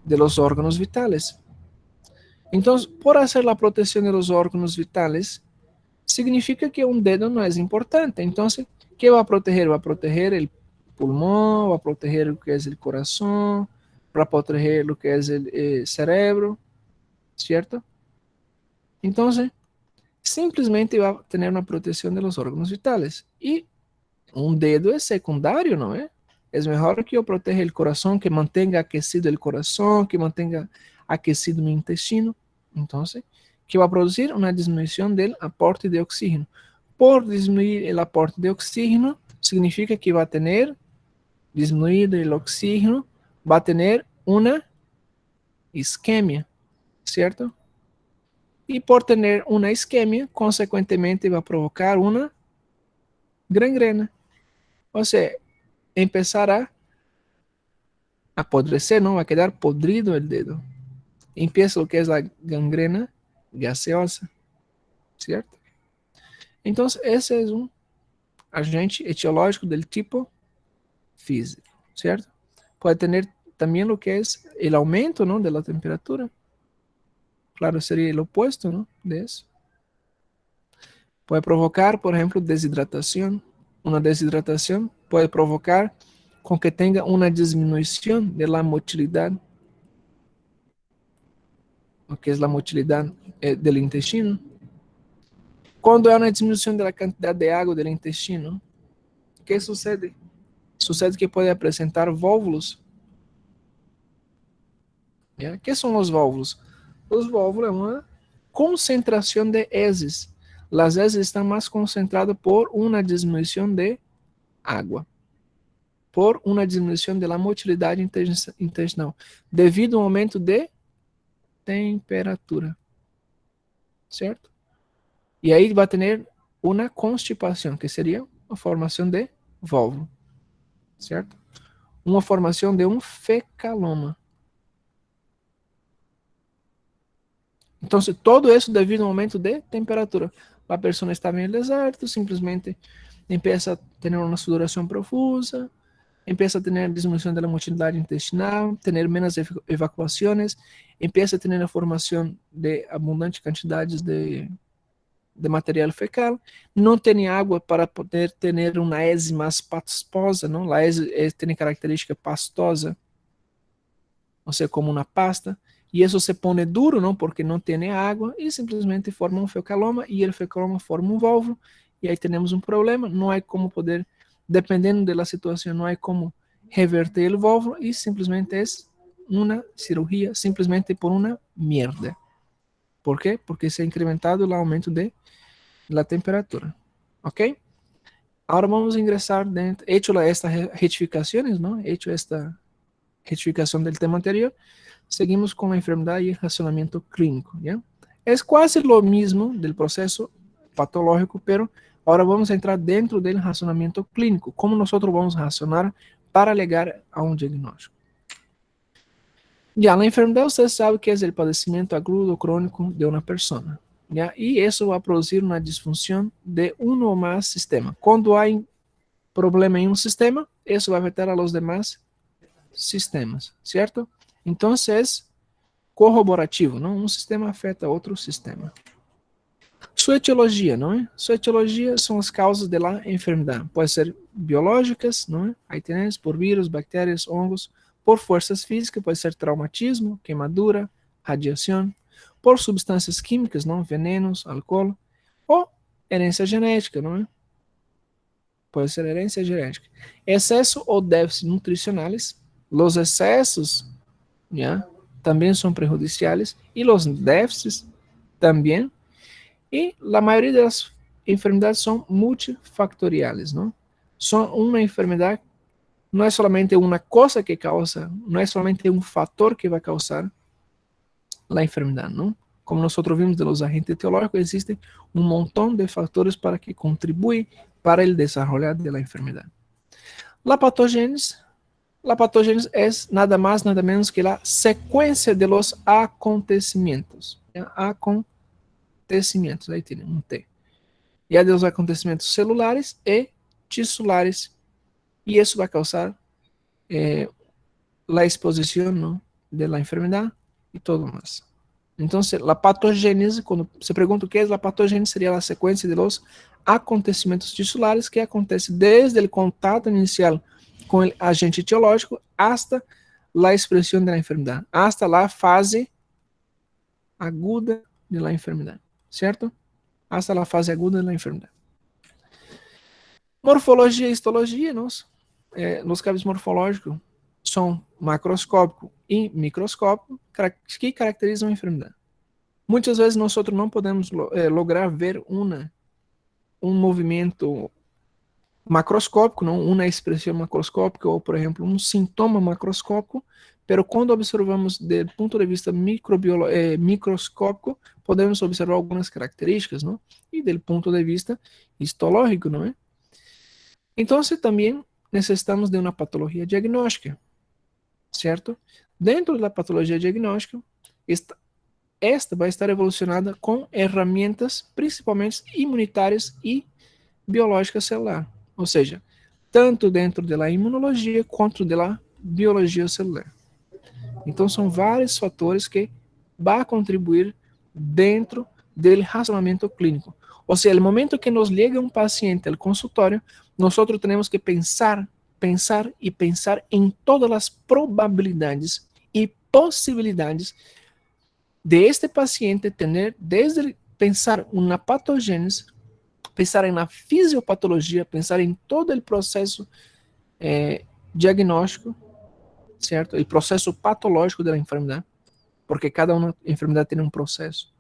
de los órganos vitales. Entonces, por hacer la protección de los órganos vitales, significa que un dedo no es importante. Entonces, ¿qué va a proteger? Va a proteger el pulmón, va a proteger lo que es el corazón, va a proteger lo que es el cerebro, ¿cierto? Entonces, simplesmente va a tener una protección de los órganos vitales. Y un dedo es secundario, ¿no? Es mejor que yo proteja el corazón, que mantenga aquecido el corazón, que mantenga aquecido mi intestino. Entonces, ¿qué va a producir? Una disminución del aporte de oxígeno. Por disminuir el aporte de oxígeno, significa que va a tener, disminuido el oxígeno, va a tener una isquemia, ¿cierto? Y por tener una isquemia, consecuentemente va a provocar una gangrena. O sea, empezar a apodrecer, ¿no? Va a quedar podrido el dedo. Empieza lo que es la gangrena gaseosa, ¿cierto? Entonces, ese es un agente etiológico del tipo físico, ¿cierto? Puede tener también lo que es el aumento, ¿no? De la temperatura. Claro, sería el opuesto, ¿no? De eso. Puede provocar, por ejemplo, deshidratación. Una deshidratación puede provocar con que tenga una disminución de la motilidad, lo que es la motilidad del intestino. Cuando hay una disminución de la cantidad de agua del intestino, ¿qué sucede? sucede que puede presentar válvulos. ¿Ya? ¿Qué son los válvulos? Los válvulos es una concentración de heces. Las heces están más concentradas por una disminución de agua, por una disminución de la motilidad intestinal, devido a un aumento de temperatura, ¿cierto? Y ahí va a tener una constipación, que sería una formación de válvula, ¿cierto? Una formación de un fecaloma. Entonces, todo eso devido a un aumento de temperatura. La persona estaba en el desierto, simplemente empieza a tener una sudoración profusa, empieza a tener disminución de la motilidad intestinal, tener menos evacuaciones, empieza a tener la formación de abundantes cantidades de material fecal, no tiene agua para poder tener una heces más pastosa, ¿no? La heces tiene característica pastosa, o sea, como una pasta, y eso se pone duro, ¿no? Porque no tiene agua y simplemente forma un fecaloma y el fecaloma forma un válvulo y ahí tenemos un problema, no hay como poder, dependiendo de la situación, no hay como reverter el válvulo y simplemente es una cirugía, simplemente por una mierda. ¿Por qué? Porque se ha incrementado el aumento de la temperatura. ¿Ok? Ahora vamos a ingresar dentro, hecho estas rectificaciones, ¿no? Hecho esta rectificación del tema anterior, seguimos con la enfermedad y el razonamiento clínico, ¿ya? Es casi lo mismo del proceso patológico, pero ahora vamos a entrar dentro del razonamiento clínico, cómo nosotros vamos a razonar para llegar a un diagnóstico. Ya, la enfermedad usted sabe que es el padecimiento agudo crónico de una persona, ¿ya? Y eso va a producir una disfunción de uno o más sistemas. Cuando hay problema en un sistema, eso va a afectar a los demás sistemas, ¿cierto? Entonces, corroborativo, ¿no? Un sistema afeta a otro sistema. Su etiología, ¿no? Su etiología son las causas de la enfermedad. Pueden ser biológicas, ¿no? Ahí tenés por virus, bacterias, hongos. Por fuerzas físicas, puede ser traumatismo, quemadura, radiación. Por sustancias químicas, ¿no? Venenos, alcohol. O herencia genética, ¿no? Puede ser herencia genética. Exceso o déficit nutricionales. Los excesos, ¿ya? También son perjudiciales. Y los déficits también. Y la mayoría de las enfermedades son multifactoriales, ¿no? Son una enfermedad, no es solamente una cosa que causa, no es solamente un factor que va a causar la enfermedad, ¿no? Como nosotros vimos de los agentes etiológicos, existen un montón de factores para que contribuyen para el desarrollo de la enfermedad. La patogénesis es nada más, nada menos que la secuencia de los acontecimientos. Acontecimientos, ahí tienen un T. Ya de los acontecimientos celulares y tisulares. Y eso va a causar la exposición, ¿no? De la enfermedad y todo más. Entonces, la patogénesis, cuando se pregunta qué es la patogénesis, sería la secuencia de los acontecimientos tisulares que acontece desde el contacto inicial con el agente etiológico hasta la expresión de la enfermedad, hasta la fase aguda de la enfermedad, ¿cierto? Hasta la fase aguda de la enfermedad. Morfologia e histologia, los campos morfológicos são macroscópico e microscópico, que caracterizam a enfermedade. Muitas vezes nós não podemos lograr ver um movimento macroscópico, não? Uma expressão macroscópica, ou, por exemplo, um sintoma macroscópico, pero quando observamos do ponto de vista microscópico, podemos observar algumas características, não? E do ponto de vista histológico, não é? Então, também necessitamos de uma patologia diagnóstica, certo? Dentro da patologia diagnóstica, esta vai estar evolucionada com ferramentas principalmente imunitárias e biológicas celular, ou seja, tanto dentro da imunologia quanto da biologia celular. Então, são vários fatores que vão contribuir dentro do racionamento clínico. Ou seja, no momento que nos chega um paciente ao consultório, nós temos que pensar em todas as probabilidades e possibilidades de este paciente ter, desde pensar na patogênese, pensar na fisiopatologia, pensar em todo o processo diagnóstico, certo? O processo patológico da enfermidade, porque cada uma enfermidade tem um processo.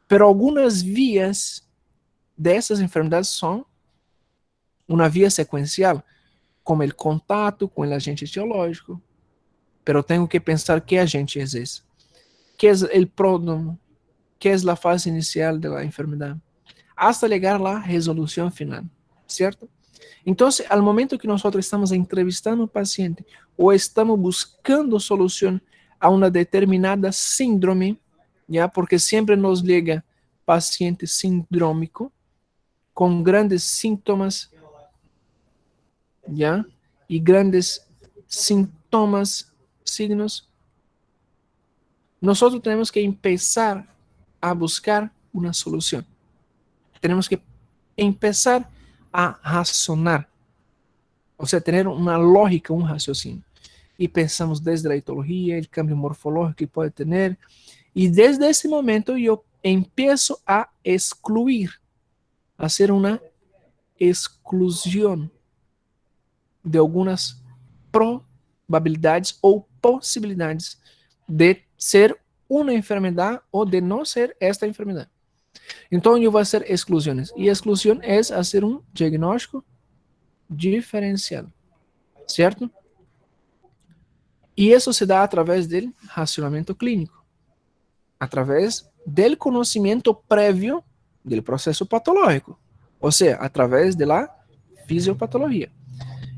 Pero algumas vias dessas enfermidades são uma via sequencial, como o contato com o agente etiológico. Pero tenho que pensar que agente é esse, que é o pródromo, que é a fase inicial da enfermidade, hasta chegar à resolução final, certo? Então, ao momento que nós estamos entrevistando o paciente ou estamos buscando solução a uma determinada síndrome, já, porque sempre nos liga paciente sindrômico com grandes sintomas, já, e grandes sintomas, signos, nós temos que começar a buscar uma solução. Temos que começar a razonar, ou seja, ter uma lógica, um raciocínio. E pensamos desde a etiologia, o cambio morfológico que pode ter, e desde esse momento eu empiezo a excluir, a fazer uma exclusão de algumas probabilidades ou possibilidades de ser uma enfermidade ou de não ser esta enfermidade. Então, eu vou fazer exclusões. E exclusão é fazer um diagnóstico diferencial, certo? E isso se dá através do racionamento clínico, através do conhecimento prévio do processo patológico, ou seja, através da fisiopatologia.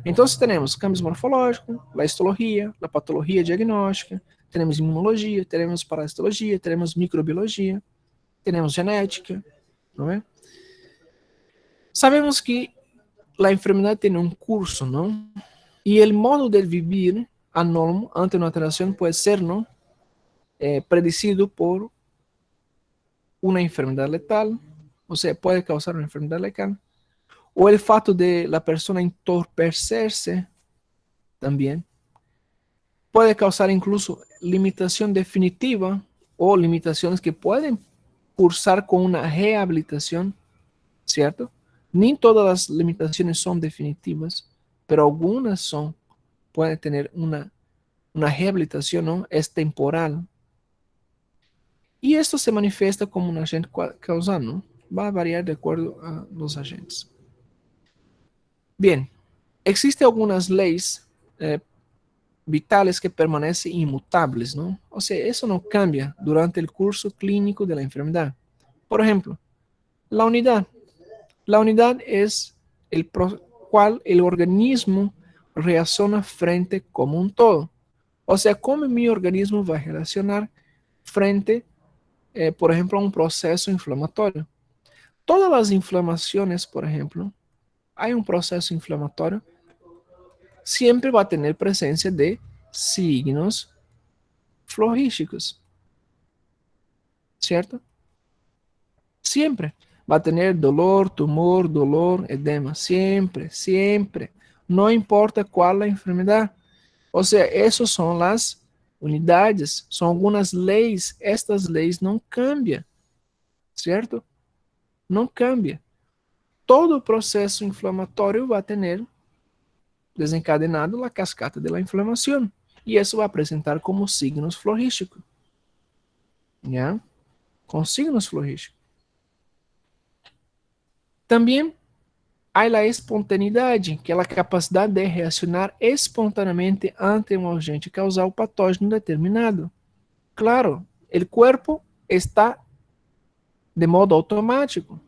Então, temos cambios morfológicos, a histologia, a patologia diagnóstica, temos imunologia, temos parasitologia, temos microbiologia, temos genética, não é? Sabemos que a enfermidade tem um curso, não? E o modo de viver anómalo ante uma alteração pode ser, não? Predecido por uma enfermidade letal, ou seja, pode causar uma enfermidade letal, ou o fato de a pessoa entorpecer-se também pode causar incluso limitação definitiva ou limitações que podem cursar com uma reabilitação, certo? Nem todas as limitações são definitivas, mas algumas são, podem ter uma reabilitação, não? É temporal. E isso se manifesta como um agente causal, não? Vai variar de acordo a los agentes. Bem, existem algumas leis vitales que permanecem imutáveis, não? Ou seja, isso não cambia durante o curso clínico da enfermidade. Por exemplo, a unidade. A unidade é o qual o organismo reacciona frente como um todo. Ou seja, como meu organismo vai relacionar frente, por exemplo, a um processo inflamatório. Todas as inflamações, por exemplo, há um processo inflamatório, sempre vai ter presença de signos florísticos, certo? Sempre vai ter dolor, tumor, edema, sempre, sempre. Não importa qual a enfermidade. Ou seja, essas são as unidades, são algumas leis. Estas leis não cambiam, certo? Não cambia. Todo o processo inflamatório vai ter desencadenado a cascata da inflamação. E isso vai apresentar como signos florísticos. ¿Ya? Com signos florísticos. Também há a espontaneidade, que é a capacidade de reaccionar espontaneamente ante um agente causal patógeno determinado. Claro, o corpo está de modo automático.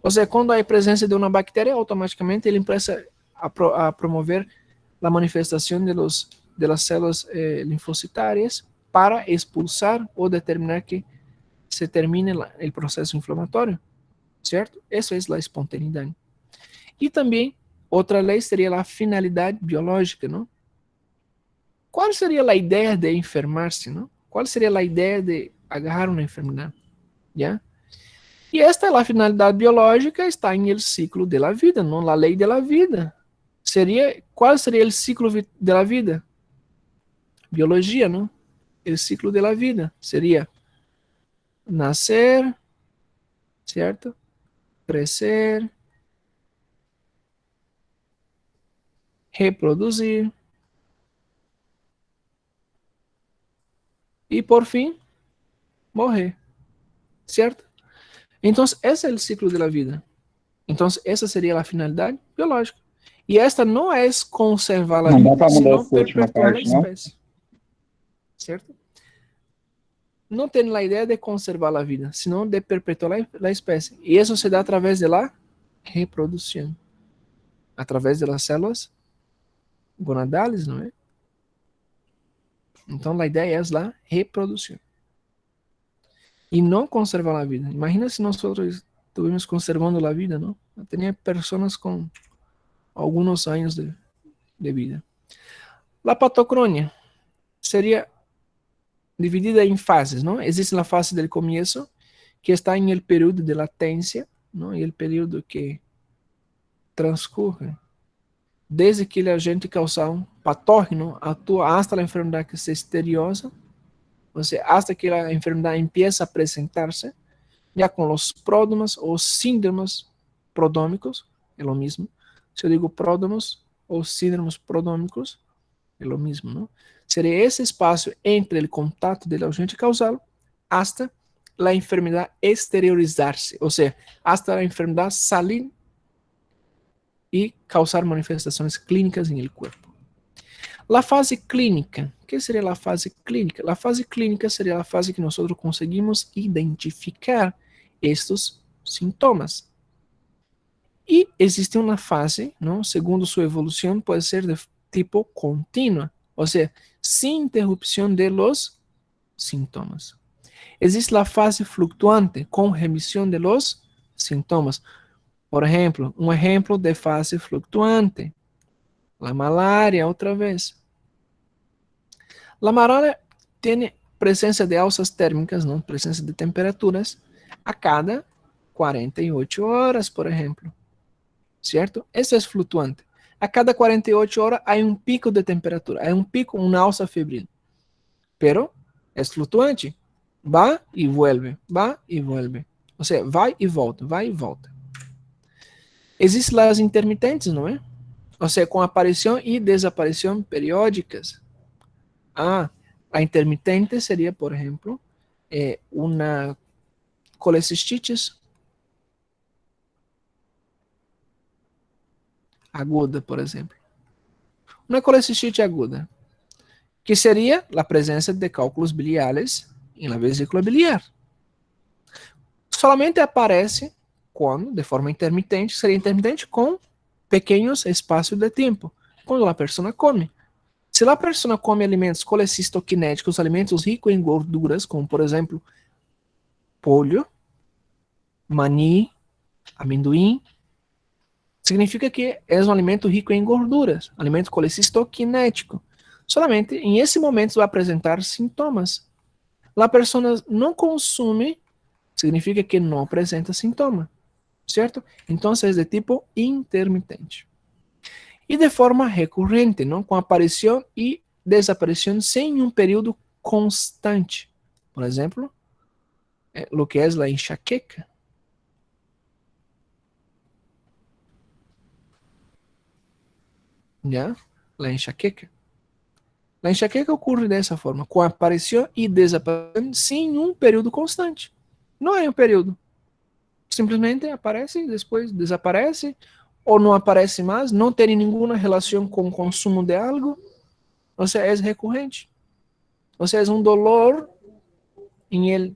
Ou seja, quando há presença de uma bactéria, automaticamente ele empieza a promover a manifestação de las células linfocitárias para expulsar ou determinar que se termine o processo inflamatório, certo? Isso é a espontaneidade. E também, outra lei seria a finalidade biológica, não? Qual seria a ideia de enfermar-se, não? Qual seria a ideia de agarrar uma enfermidade? ¿Ya? E esta é a finalidade biológica, está em el ciclo de la vida, não la lei de la vida. Qual seria o ciclo de la vida? Biologia, não? O ciclo de la vida seria nascer, certo? Crescer, reproducir e, por fim, morrer. ¿Cierto? Entonces, ese es el ciclo de la vida. Entonces, esa sería la finalidad biológica. Y esta no es conservar la Não dá vida, para mudar sino essa última perpetuar la parte, não? especie. ¿Cierto? No tiene la idea de conservar la vida, sino de perpetuar la especie. Y eso se da a través de la reproducción. A través de las células gonadales, ¿no es? Entonces, la idea es la reproducción. Y no conservar la vida. Imagina si nosotros estuvimos conservando la vida, ¿no? Tenía personas con algunos años de vida. La patocronia sería dividida en fases, ¿no? Existe la fase del comienzo, que está en el periodo de latencia, ¿no? Y el periodo que transcurre desde que el agente causal patógeno actúa hasta la enfermedad que se exteriosa, o sea, hasta que la enfermedad empieza a presentarse, ya con los pródromos o síndromes prodrómicos, es lo mismo. Si yo digo pródromos o síndromes prodrómicos, es lo mismo, ¿no? Sería ese espacio entre el contacto del agente causal hasta la enfermedad exteriorizarse, o sea, hasta la enfermedad salir y causar manifestaciones clínicas en el cuerpo. La fase clínica, ¿qué sería la fase clínica? La fase clínica sería la fase que nosotros conseguimos identificar estos síntomas. Y existe una fase, ¿no? Segundo su evolución, puede ser de tipo continua, o sea, sin interrupción de los síntomas. Existe la fase fluctuante, con remisión de los síntomas. Por ejemplo, un ejemplo de fase fluctuante, la malaria, otra vez. La malaria tiene presencia de alzas térmicas, ¿no? Presencia de temperaturas a cada 48 horas, por ejemplo. ¿Cierto? Eso es fluctuante. A cada 48 horas hay un pico de temperatura, hay un pico, una alza febril. Pero es fluctuante. Va y vuelve, va y vuelve. O sea, va y volta, va y volta. Existem las intermitentes, ¿no es? O sea, con aparición y desaparición periódicas. La intermitente sería, por ejemplo, una colecistitis aguda, por ejemplo. Una colecistitis aguda, que sería la presencia de cálculos biliares en la vesícula biliar. Solamente aparece quando, de forma intermitente, seria intermitente com pequenos espaços de tempo, quando a pessoa come. Se a pessoa come alimentos colecistoquinéticos, alimentos ricos em gorduras, como por exemplo, pollo, maní, amendoim, significa que é um alimento rico em gorduras, alimento colecistoquinético. Solamente em esse momento vai apresentar sintomas. A pessoa não consome, significa que não apresenta sintoma, certo? Então, é de tipo intermitente. E de forma recorrente, não? Com aparição e desaparição sem um período constante. Por exemplo, o que é a enxaqueca. ¿Ya? La enxaqueca. La enxaqueca ocorre dessa forma, com aparição e desaparição sem um período constante. Não é um período. Simplesmente aparece e depois desaparece, ou não aparece mais, não tem nenhuma relação com o consumo de algo, ou seja, é recorrente. Ou seja, é um dolor em el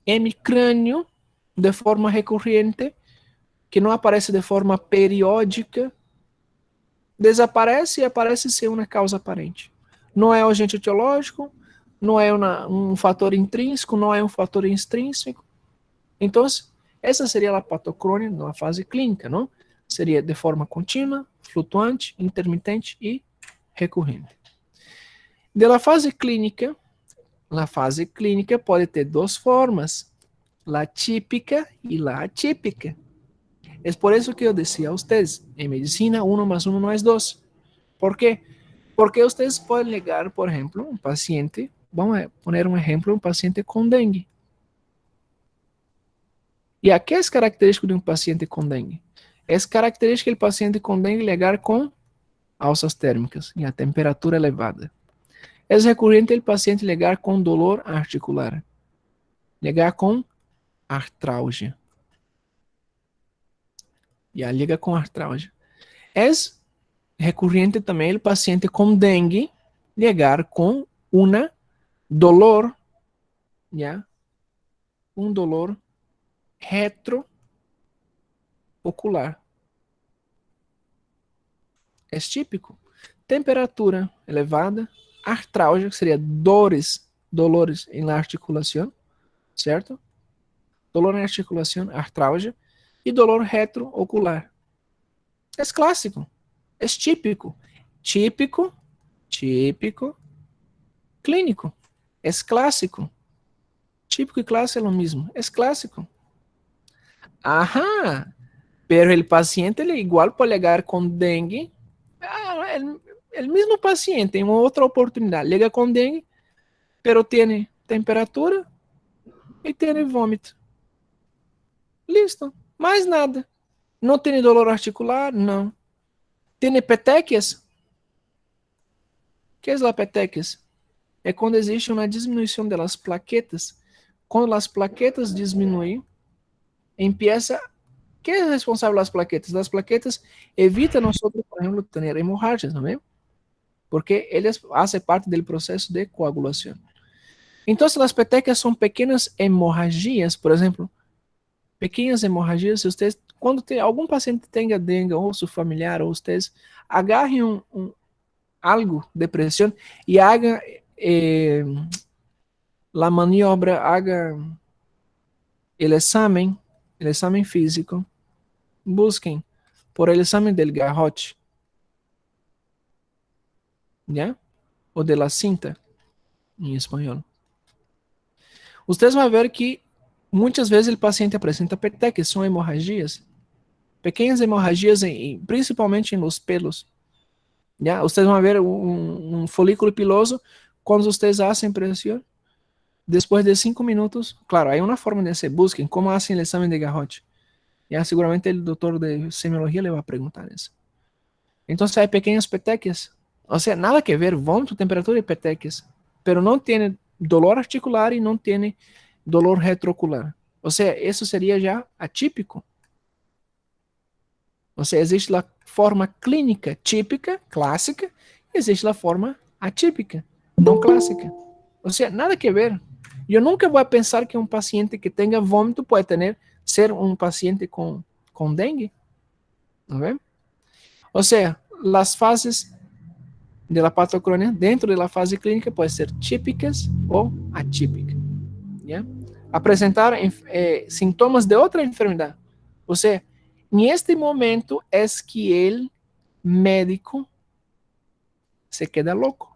hemicrâneo de forma recorrente, que não aparece de forma periódica, desaparece e aparece sem uma causa aparente. Não é um agente etiológico, não é um fator intrínseco, não é um fator extrínseco. Então, essa seria a patocrônia na fase clínica, não? Seria de forma contínua, flutuante, intermitente e recorrente. De la fase clínica, a fase clínica pode ter duas formas, a típica e a atípica. É por isso que eu dizia a vocês, em medicina, 1 mais 1 não é 2. ¿Por quê? Porque vocês podem ligar, por exemplo, um paciente, vamos poner um exemplo, um paciente com dengue. E a que é característico de um paciente com dengue? É característico do paciente com dengue ligar com alzas térmicas e a temperatura elevada. É recorrente o paciente ligar com dolor articular, ligar com artralgia. Já liga com artralgia. É recorrente também o paciente com dengue ligar com uma dolor, já, um dolor retroocular. É típico. Temperatura elevada, artralgia, que seria dolores em la articulação, certo? Dolor em articulação, artralgia, e dolor retroocular. É clássico, é típico. Típico, clínico. É clássico. Típico e clássico é o mesmo. É clássico. Ajá. Pero el paciente ele igual pode ligar com dengue. El mismo paciente, em uma outra oportunidade, liga com dengue, pero tem temperatura e tem vômito. Listo. Mais nada. Não tem dolor articular? Não. Tem petequias? O que é a petequias? É quando existe uma diminuição das plaquetas. Quando as plaquetas diminuem, empieza. ¿Qué é responsável das plaquetas? As plaquetas evitam nós, por exemplo, ter hemorragias, não é? Porque eles fazem parte do processo de coagulação. Então, as petequias são pequenas hemorragias, por exemplo, pequenas hemorragias. Se vocês, quando tem algum paciente tenha dengue ou seu familiar, ou vocês agarrem algo de pressão e haga a maniobra, haga o exame físico, busquem por el exame del garrote, ¿ya? O de la cinta, em espanhol. Vocês vão ver que muitas vezes o paciente apresenta petequias, são hemorragias, pequenas hemorragias, principalmente nos pelos. ¿Ya? Vocês vão ver um folículo piloso, quando vocês fazem pressão, depois de 5 minutos, claro, há uma forma de se busquem como fazem o exame de garrote. Ya, seguramente o doutor de semiologia le vai perguntar isso. Então, há pequenas petequias, ou seja, nada que ver, vômito, temperatura e petequias, pero não tem dolor articular e não tem dolor retroocular. Ou seja, isso seria já atípico. Ou seja, existe a forma clínica típica, clássica, e existe a forma atípica, não clássica. Ou seja, nada que ver. Eu nunca vou pensar que um paciente que tenha vômito pode ser um paciente com dengue. Não é? Ou seja, as fases da patocrônia dentro da fase clínica podem ser típicas ou atípicas. Yeah? Apresentar sintomas de outra enfermidade. Ou seja, neste momento é que o médico se queda louco.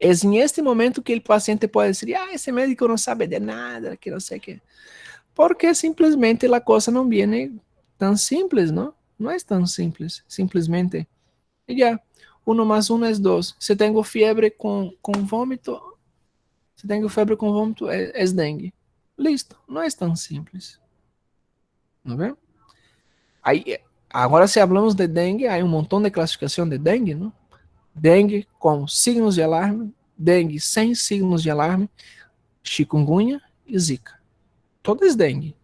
É neste momento que o paciente pode dizer, esse médico não sabe de nada, que não sei o que. Porque simplesmente a coisa não vem tão simples, não? Não é tão simples, simplesmente. E já, 1 mais 1 é 2. Se tenho febre com vômito, é dengue. Listo, não é tão simples. Não é? Aí, agora, se falamos de dengue, há um montão de classificação de dengue, não? Dengue com signos de alarme, dengue sem signos de alarme, chikungunya e zika. Todas dengue,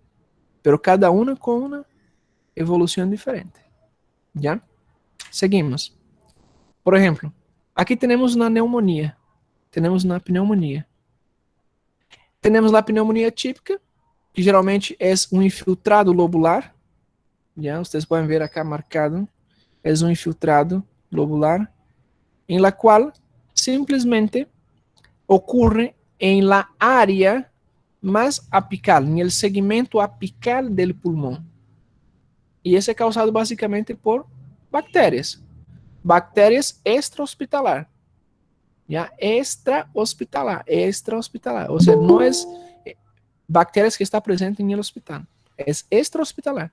pero cada uma com uma evolução diferente. Já? Seguimos. Por exemplo, aqui temos uma pneumonia. Temos a pneumonia típica, que geralmente é um infiltrado lobular. Já, vocês podem ver aqui marcado. É um infiltrado lobular, em la qual simplesmente ocorre em la área mais apical, em el segmento apical del pulmão. E esse é causado basicamente por bactérias. Bactérias extra-hospitalar. Já? Extra-hospitalar. Ou seja, não é bactérias que estão presentes em el hospital. É extra-hospitalar.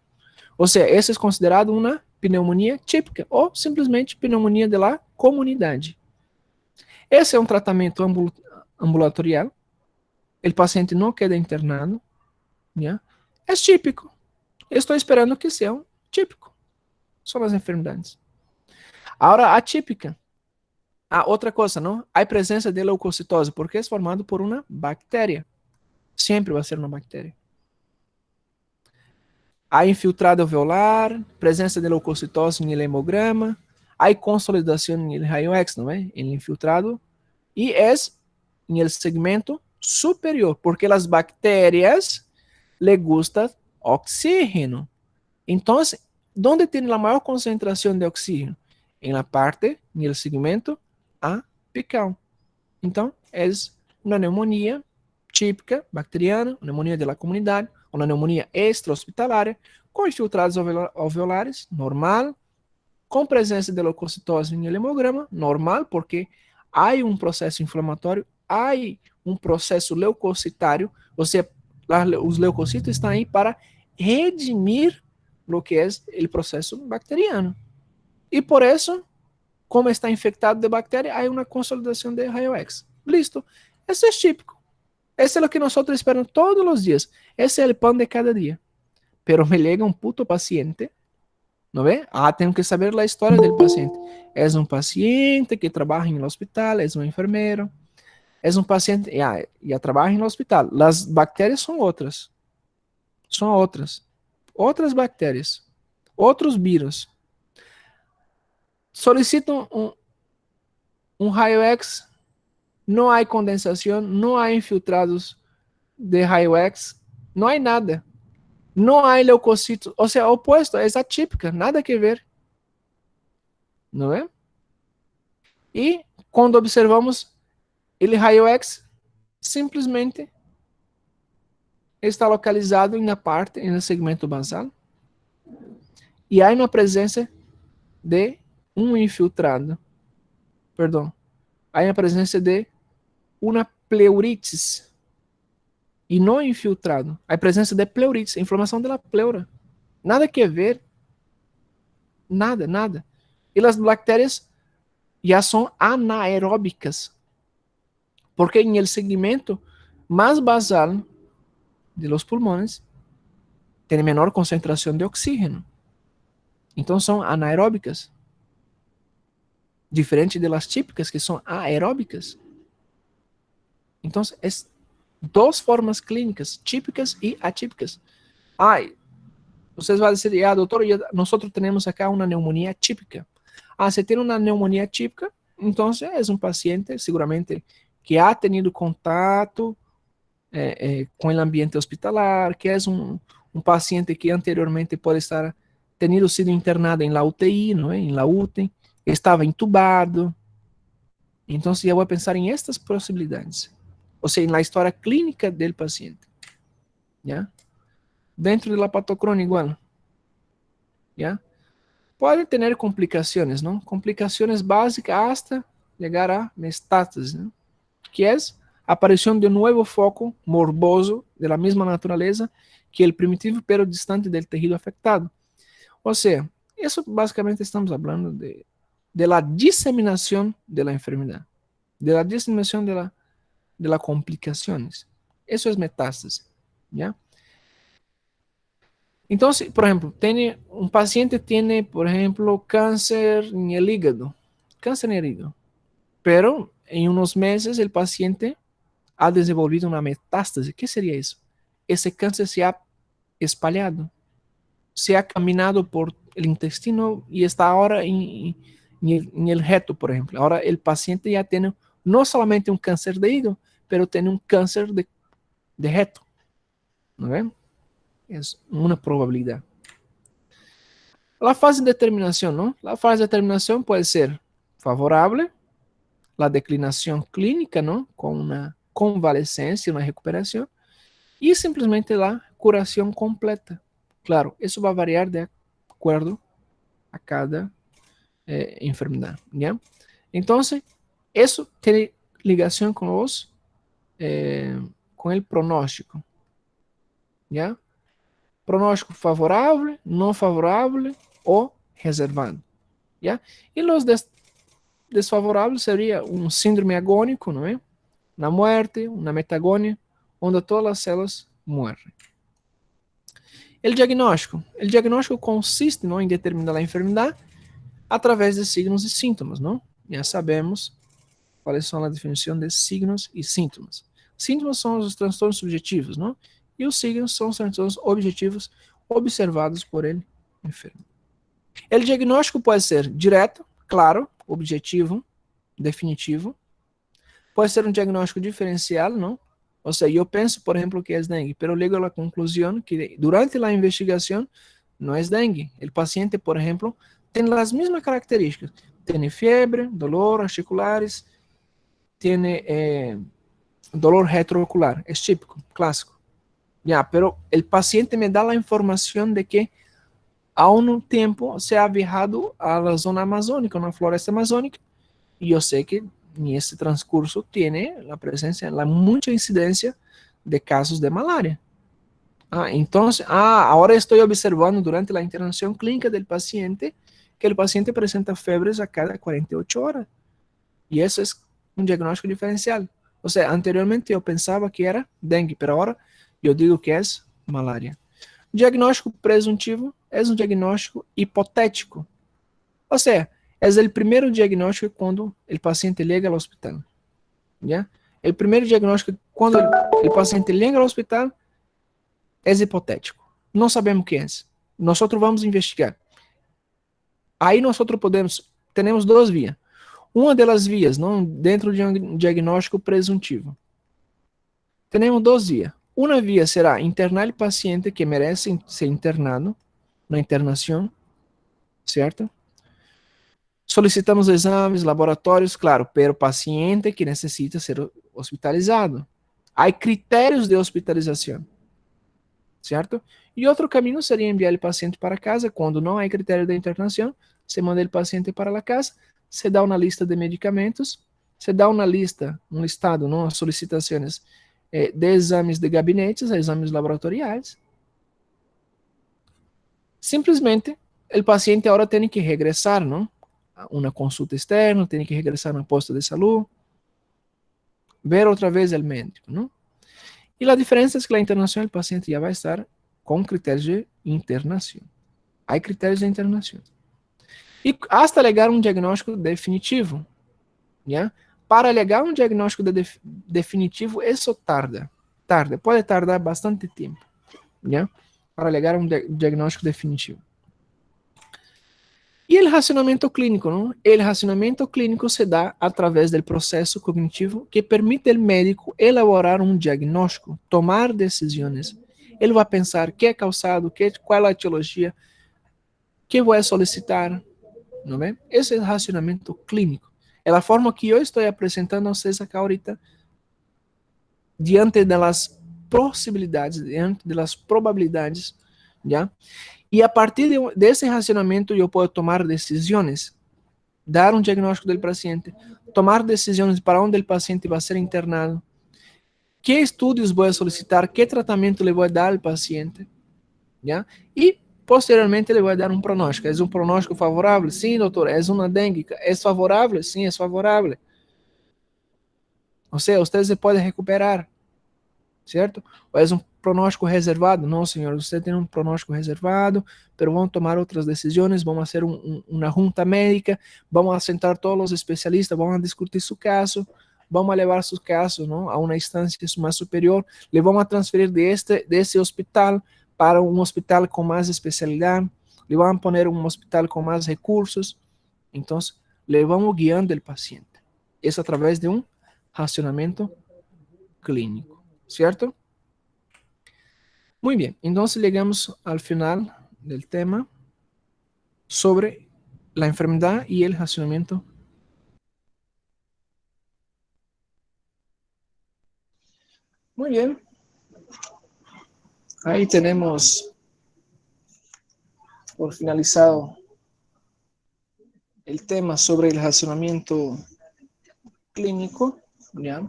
Ou seja, essa é considerado uma pneumonia típica ou simplesmente pneumonia da comunidade. Esse é um tratamento ambulatorial. O paciente não queda internado. Já? É típico. Eu estou esperando que seja típico. São as enfermidades. Ahora, atípica. Outra coisa, não? Há presença de leucocitose, porque é formado por uma bactéria. Sempre vai ser uma bactéria. Há infiltrado alveolar, presença de leucocitose em hemograma, há consolidação em raio-X, não é? Em infiltrado, e é em el segmento superior, porque as bactérias le gusta oxígeno. Então, onde tem a maior concentração de oxígeno? Em la parte, em el segmento apical. Então, é uma pneumonia típica bacteriana, pneumonia da comunidade, uma pneumonia extra-hospitalária, com infiltrados alveolares, normal, com presença de leucocitose em hemograma, normal, porque há um processo inflamatório, há um processo leucocitário, ou seja, os leucocitos estão aí para redimir o que é o processo bacteriano. E por isso, como está infectado de bactéria, há uma consolidação de raio-X. Listo. Isso é típico. Isso é o que nós esperamos todos os dias. Esse é o pão de cada dia. Pero me llega um puto paciente, ¿no ve? Tenho que saber a história do paciente. É um paciente que trabalha no hospital, é um enfermeiro, é um paciente, já trabalha no hospital. As bactérias são outras. São outras. Outras bactérias. Outros vírus. Solicitam um raio-X, não há condensação, não há infiltrados de raio-X, não há nada. Não há leucocitos, ou seja, o oposto, é atípica, nada a ver. Não é? E quando observamos, ele raio-X simplesmente está localizado na parte, no segmento basal, e há uma presença de um infiltrado. Perdão. Há a presença de uma pleurites. E não infiltrado. Há presença de pleurites, inflamação da pleura. Nada que ver. Nada, nada. E as bactérias já são anaeróbicas. Porque em el segmento mais basal de los pulmones tem menor concentração de oxígeno. Então são anaeróbicas. Diferente de las típicas, que são aeróbicas. Então, é duas formas clínicas, típicas e atípicas. Vocês vão dizer, doutor, nós temos acá uma pneumonia típica. Se tem uma pneumonia típica, então é um paciente, seguramente, que ha tenido contato com o ambiente hospitalar, que é um paciente que anteriormente pode estar tenido sido internado em la UTI, não é? Em la UTI, estava entubado. Então, eu vou pensar em estas possibilidades. Ou seja, na história clínica do paciente. ¿Ya? Dentro da patocrônica, igual. ¿Ya? Pode ter complicações, não? Complicações básicas hasta chegar a metástase, ¿no? Que é a aparição de um novo foco morboso da mesma natureza que o primitivo, pero distante do tecido afetado. Ou seja, isso basicamente estamos falando de la disseminação da enfermidade, de la disseminação de las complicaciones. Eso es metástasis, ¿ya? Entonces, por ejemplo, un paciente tiene, por ejemplo, cáncer en el hígado, pero en unos meses el paciente ha desenvolvido una metástase. ¿Qué sería eso? Ese cáncer se ha espalhado, se ha caminado por el intestino y está ahora en el reto, por ejemplo. Ahora el paciente ya tiene no solamente un cáncer de hígado, pero tiene un cáncer de reto. ¿No ven? Es una probabilidad. La fase de determinación, ¿no? La fase de determinación puede ser favorable, la declinación clínica, ¿no? Con una convalescencia, una recuperación, y simplemente la curación completa. Claro, eso va a variar de acuerdo a cada enfermedad, ¿ya? Entonces, eso tiene ligación con con el pronóstico, ¿ya? Pronóstico favorável, não favorável ou reservado, ¿ya? E os desfavoráveis seria um síndrome agônico, não é? Na muerte, uma metagônia, onde todas as células morrem. O diagnóstico consiste, ¿no?, em determinar a enfermidade através de signos e sintomas, não? Já sabemos quais são a definição de signos e sintomas. Sintomas são os transtornos subjetivos, não? E os signos são os transtornos objetivos observados por ele enfermo. O diagnóstico pode ser direto, claro, objetivo, definitivo. Pode ser um diagnóstico diferencial, não? O sea, eu penso, por exemplo, que é dengue, pero llego a la conclusión que durante la investigación no es dengue. El paciente, por ejemplo, tiene las mismas características. Tiene fiebre, dolor articulares, tiene dolor retroocular. Es típico, clásico. Ya, pero el paciente me da la información de que a un tiempo se ha viajado a la zona amazónica, una floresta amazónica, y yo sé que en este transcurso tiene la presencia, la mucha incidencia de casos de malaria. Entonces, ahora estoy observando durante la intervención clínica del paciente que el paciente presenta fiebres a cada 48 horas. Y eso es un diagnóstico diferencial. O sea, anteriormente yo pensaba que era dengue, pero ahora yo digo que es malaria. Diagnóstico presuntivo es un diagnóstico hipotético. O sea, es el primer diagnóstico cuando el paciente llega al hospital. ¿Ya? El primer diagnóstico cuando el paciente llega al hospital es hipotético. No sabemos qué es. Nosotros vamos a investigar. Aí nosotros tenemos dos vías. Uma das vías, não, dentro de um diagnóstico presuntivo. Temos duas vias. Uma via será internar o paciente que merece ser internado, na internação, certo? Solicitamos exames, laboratórios, claro, para o paciente que necessita ser hospitalizado. Há critérios de hospitalização, certo? E outro caminho seria enviar o paciente para casa. Quando não há critério de internação, se manda o paciente para a casa, se dá uma lista de medicamentos, se dá uma lista, um listado, não, solicitações de exames de gabinetes, exames laboratoriais. Simplesmente, o paciente agora tem que regressar, não? A uma consulta externa, tem que regressar na posta de saúde, ver outra vez o médico, não? E a diferença é que a internação, o paciente já vai estar com critérios de internação. Há critérios de internação. E hasta alegar um diagnóstico definitivo, já? Para alegar um diagnóstico definitivo, isso tarda, pode tardar bastante tempo, já? Para alegar um diagnóstico definitivo. E o racionamento clínico, não? O racionamento clínico se dá através do processo cognitivo que permite ao médico elaborar um diagnóstico, tomar decisões. Ele vai pensar o que é causado, qual é a etiologia, o que vai solicitar, não é? Esse é o racionamento clínico. É a forma que eu estou apresentando a vocês aqui ahorita, diante das possibilidades, diante das probabilidades, já? E a partir desse racionamento eu posso tomar decisões, dar um diagnóstico do paciente, tomar decisões para onde o paciente vai ser internado, que estudos vou solicitar, que tratamento le vou dar ao paciente, já? E posteriormente ele vai dar um pronóstico. É um pronóstico favorável? Sim, doutor. É uma dengue? É favorável? Sim, é favorável. Ou seja, você se pode recuperar, certo? Ou é um pronóstico reservado? Não, senhor, você tem um pronóstico reservado, mas vamos tomar outras decisões, vamos fazer uma junta médica, vamos sentar todos os especialistas, vamos discutir seu caso, vamos levar seu caso, não, a uma instância mais superior, le vamos transferir desse hospital para um hospital com mais especialidade, le vamos poner um hospital com mais recursos. Então, le vamos guiando o paciente. Isso através de um racionamento clínico, certo? Muito bem, então chegamos ao final do tema sobre a enfermidade e o racionamento. Muito bem. Ahí tenemos por finalizado el tema sobre el racionamiento clínico, ¿ya?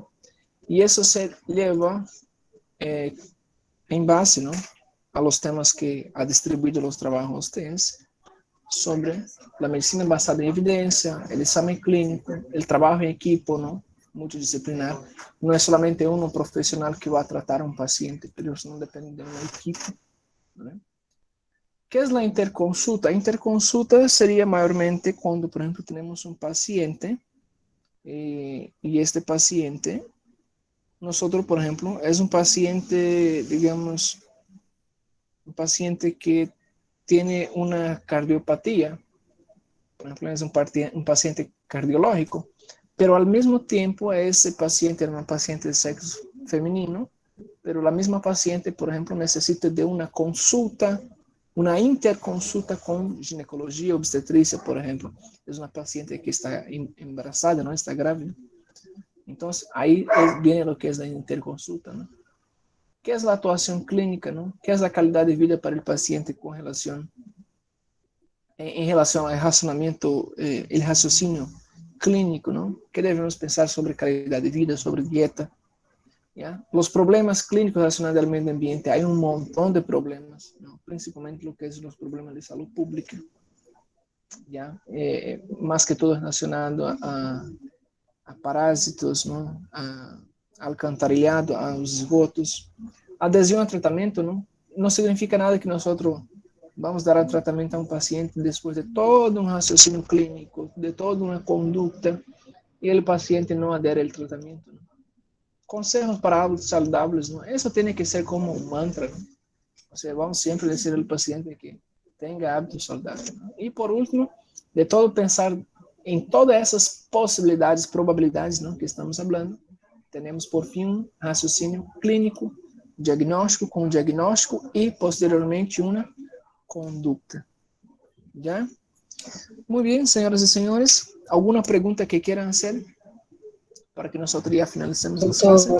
Y eso se lleva en base, ¿no?, a los temas que ha distribuido los trabajos TENS sobre la medicina basada en evidencia, el examen clínico, el trabajo en equipo, ¿no?, multidisciplinar. No es solamente uno profesional que va a tratar a un paciente, pero eso no depende de un equipo, ¿no? ¿Qué es la interconsulta? Interconsulta sería mayormente cuando, por ejemplo, tenemos un paciente y este paciente, nosotros, por ejemplo, es un paciente, digamos, un paciente que tiene una cardiopatía, por ejemplo, es un paciente cardiológico, pero al mismo tiempo ese paciente era una paciente de sexo femenino, pero la misma paciente, por ejemplo, necesita de una consulta, una interconsulta con ginecología, obstetricia, por ejemplo. Es una paciente que está embarazada, ¿no? Está grávida. Entonces, ahí viene lo que es la interconsulta, ¿no? ¿Qué es la actuación clínica, ¿no? ¿Qué es la calidad de vida para el paciente con relación, en relación al razonamiento, el raciocinio clínico, ¿no? ¿Qué debemos pensar sobre calidad de vida, sobre dieta? ¿Ya? Los problemas clínicos relacionados al medio ambiente, hay un montón de problemas, ¿no? Principalmente lo que es los problemas de salud pública, ¿ya? Más que todo relacionado a parásitos, ¿no? A alcantarillado, a los esgotos. Adhesión al tratamiento, ¿no? No significa nada que nosotros vamos a dar tratamiento a un paciente después de todo un raciocinio clínico, de toda una conducta, y el paciente no adhiere al tratamiento, ¿no? Consejos para hábitos saludables, ¿no? Eso tiene que ser como un mantra, ¿no? O sea, vamos siempre a decir al paciente que tenga hábitos saludables, ¿no? Y por último, de todo pensar en todas esas posibilidades, probabilidades, ¿no? Que estamos hablando. Tenemos por fin un raciocinio clínico, diagnóstico com diagnóstico e posteriormente una conducta. ¿Ya? Muy bien, señoras y señores. ¿Alguna pregunta que quieran hacer para que nosotros ya finalicemos la clase?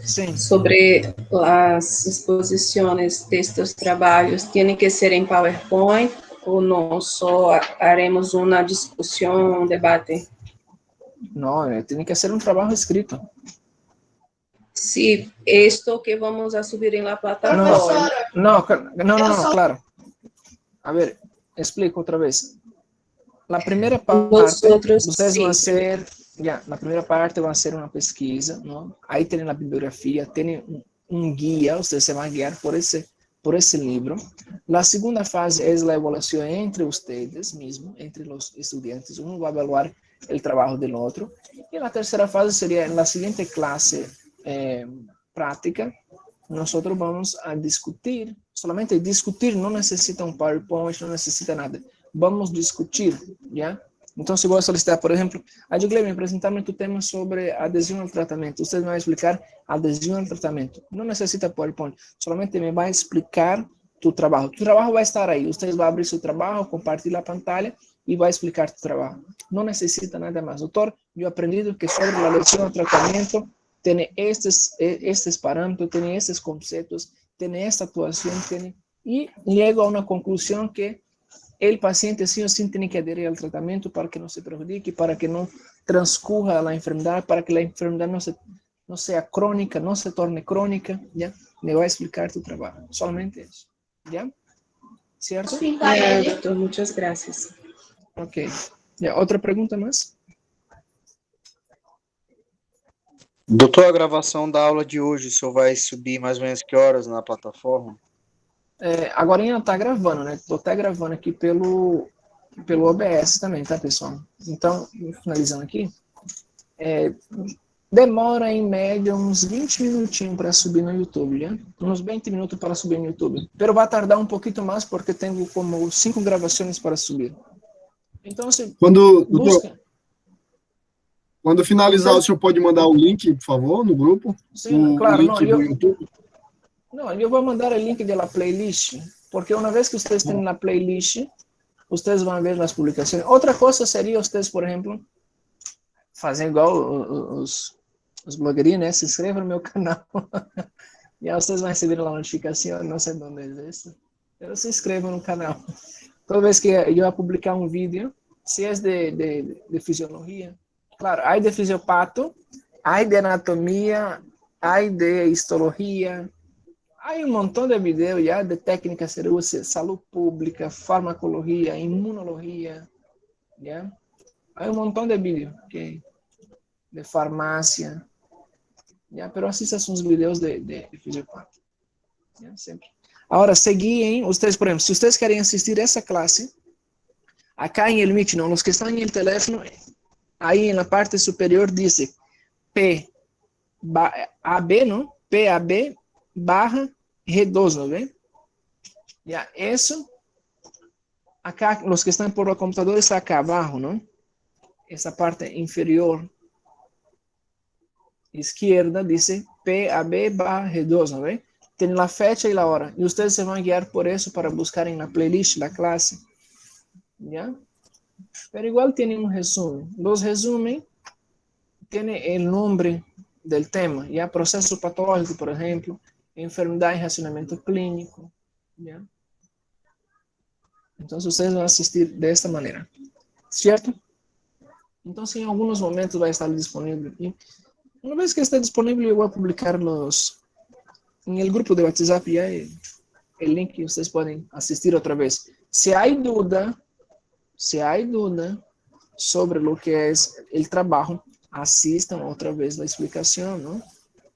Sí. Sobre as exposições destes trabalhos, tem que ser em PowerPoint ou não? Só haremos uma discussão, um debate? No, tiene que ser un trabajo escrito. Sí, esto que vamos a subir en la plataforma. No, claro. A ver, explico otra vez. La primera parte, Nosotros, ustedes van a sí. hacer, ya, la primera parte va a ser una pesquisa, ¿no? Ahí tienen la bibliografía, tienen un guía, ustedes se van a guiar por ese libro. La segunda fase es la evaluación entre ustedes mismos, entre los estudiantes. Uno va a evaluar el trabajo del otro. Y la tercera fase sería en la siguiente clase práctica. Nosotros vamos a discutir, solamente discutir, no necesita un PowerPoint, no necesita nada. Vamos a discutir, ¿ya? Entonces voy a solicitar, por ejemplo, a Gleime, presentarme tu tema sobre adhesión al tratamiento. Usted me va a explicar adhesión al tratamiento. No necesita PowerPoint, solamente me va a explicar tu trabajo. Tu trabajo va a estar ahí. Usted va a abrir su trabajo, compartir la pantalla y va a explicar tu trabajo. No necesita nada más. Doctor, yo he aprendido que sobre la adhesión al tratamiento tiene estos parámetros, tiene estos conceptos, tiene esta actuación, y llego a una conclusión que el paciente sí o sí tiene que adherir al tratamiento para que no se perjudique, para que no transcurra la enfermedad, para que la enfermedad no sea crónica, no se torne crónica, ¿ya? Me va a explicar tu trabajo, solamente eso, ¿ya? ¿Cierto? Doctor, muchas gracias. Ok. ¿Ya? ¿Otra pregunta más? Doutor, a gravação da aula de hoje, o senhor vai subir mais ou menos que horas na plataforma? Agora ainda tá gravando, né? Tô até gravando aqui pelo OBS também, tá, pessoal? Então, finalizando aqui, demora em média uns 20 minutinhos para subir no YouTube, né? Uns 20 minutos para subir no YouTube. Pero vai tardar um pouquinho mais porque tenho como 5 gravações para subir. Então, se busca... Quando finalizar, o senhor pode mandar o link, por favor, no grupo? Sim, claro. Link do YouTube? No, yo voy a mandar el link de la playlist, porque una vez que ustedes tienen la playlist, ustedes van a ver las publicaciones. Otra cosa sería ustedes, por ejemplo, fazer igual os blogueirinhos, né? Se inscrevam no meu canal. Ya ustedes van a recibir la notificación, no sé dónde es esto, pero se inscrevam no canal. Toda vez que yo voy a publicar un vídeo, si es de fisiología, claro, hay de fisiopato, hay de anatomía, hay de histología. Hay un montón de videos ya de técnicas cirúrgicas, salud pública, farmacología, inmunología, ¿ya? Hay un montón de videos de farmacia, ¿ya? Pero así son los videos de fisiopato, ¿ya? Siempre. Ahora, seguí ustedes, por ejemplo, si ustedes quieren asistir a esa clase, acá en el Meet, ¿no? Los que están en el teléfono, ahí en la parte superior dice PAB, ¿no? PAB barra G2, ¿no ven? Ya, eso, acá, los que están por el computador, está acá abajo, ¿no? Esa parte inferior izquierda dice PAB barra G2, ¿no ven? Tiene la fecha y la hora. Y ustedes se van a guiar por eso para buscar en la playlist la clase. ¿Ya? Pero igual tiene un resumen. Los resumen tiene el nombre del tema. ¿Ya? Proceso patológico, por ejemplo. Enfermedad y racionamiento clínico. ¿Ya? Entonces ustedes van a asistir de esta manera. ¿Cierto? Entonces en algunos momentos va a estar disponible. Y una vez que esté disponible, yo voy a publicar en el grupo de WhatsApp ya el link que ustedes pueden asistir otra vez. Si hay duda sobre lo que es el trabajo, asistan otra vez la explicación, ¿no?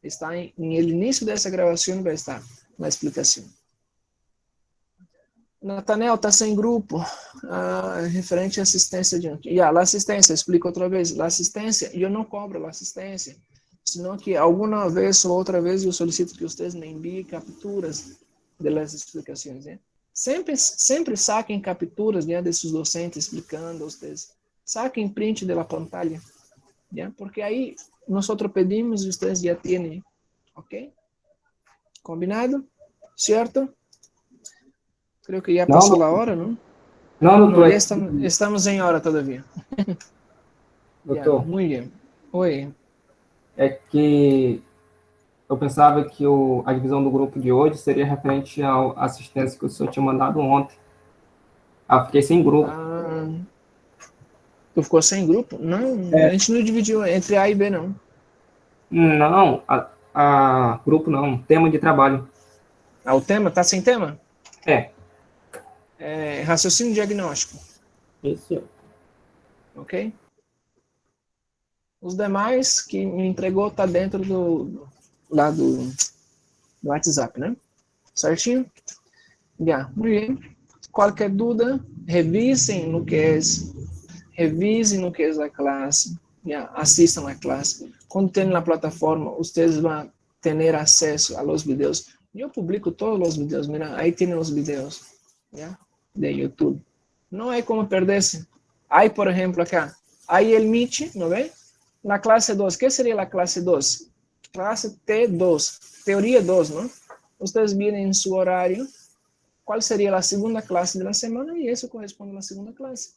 Está en el inicio de esa grabación, va a estar la explicación. Nathanael, está sem grupo. Referente à assistência de... la assistência, explico outra vez. La assistência, eu não cobro a assistência, senão que alguma vez ou outra vez eu solicito que vocês me enviem capturas das explicações. Né? Sempre saquem capturas, né, desses docentes explicando a vocês. Saquem print da pantalla, né? Porque aí nós pedimos e vocês já têm, ok? Combinado? Certo? Creo que ya pasó la hora, ¿no? No, ya estamos en hora todavía. Doutor, muy bien. Oi. É que eu pensava que a divisão do grupo de hoje seria referente à assistência que o senhor tinha mandado ontem. Fiquei sem grupo. Tu ficou sem grupo? Não, a gente não dividiu entre A e B, não. Não, grupo não, tema de trabalho. O tema? Tá sem tema? É. Raciocínio diagnóstico. Isso. Ok? Os demais que me entregou tá dentro do WhatsApp, né? Certinho? Já, muito bem. Qualquer dúvida, revisem no que é a classe, assistam a classe. Quando tem na plataforma, vocês vão ter acesso a los vídeos. Eu publico todos os vídeos, mira, aí tem os vídeos, de YouTube. Não é como perder-se. Aí, por exemplo, acá, aí el Meet, ¿no ve? Na classe 2, ¿qué seria a classe 2? Classe T2, teoria 2, ¿no? Vocês viram em seu horário qual seria a segunda classe da semana e isso corresponde à segunda classe.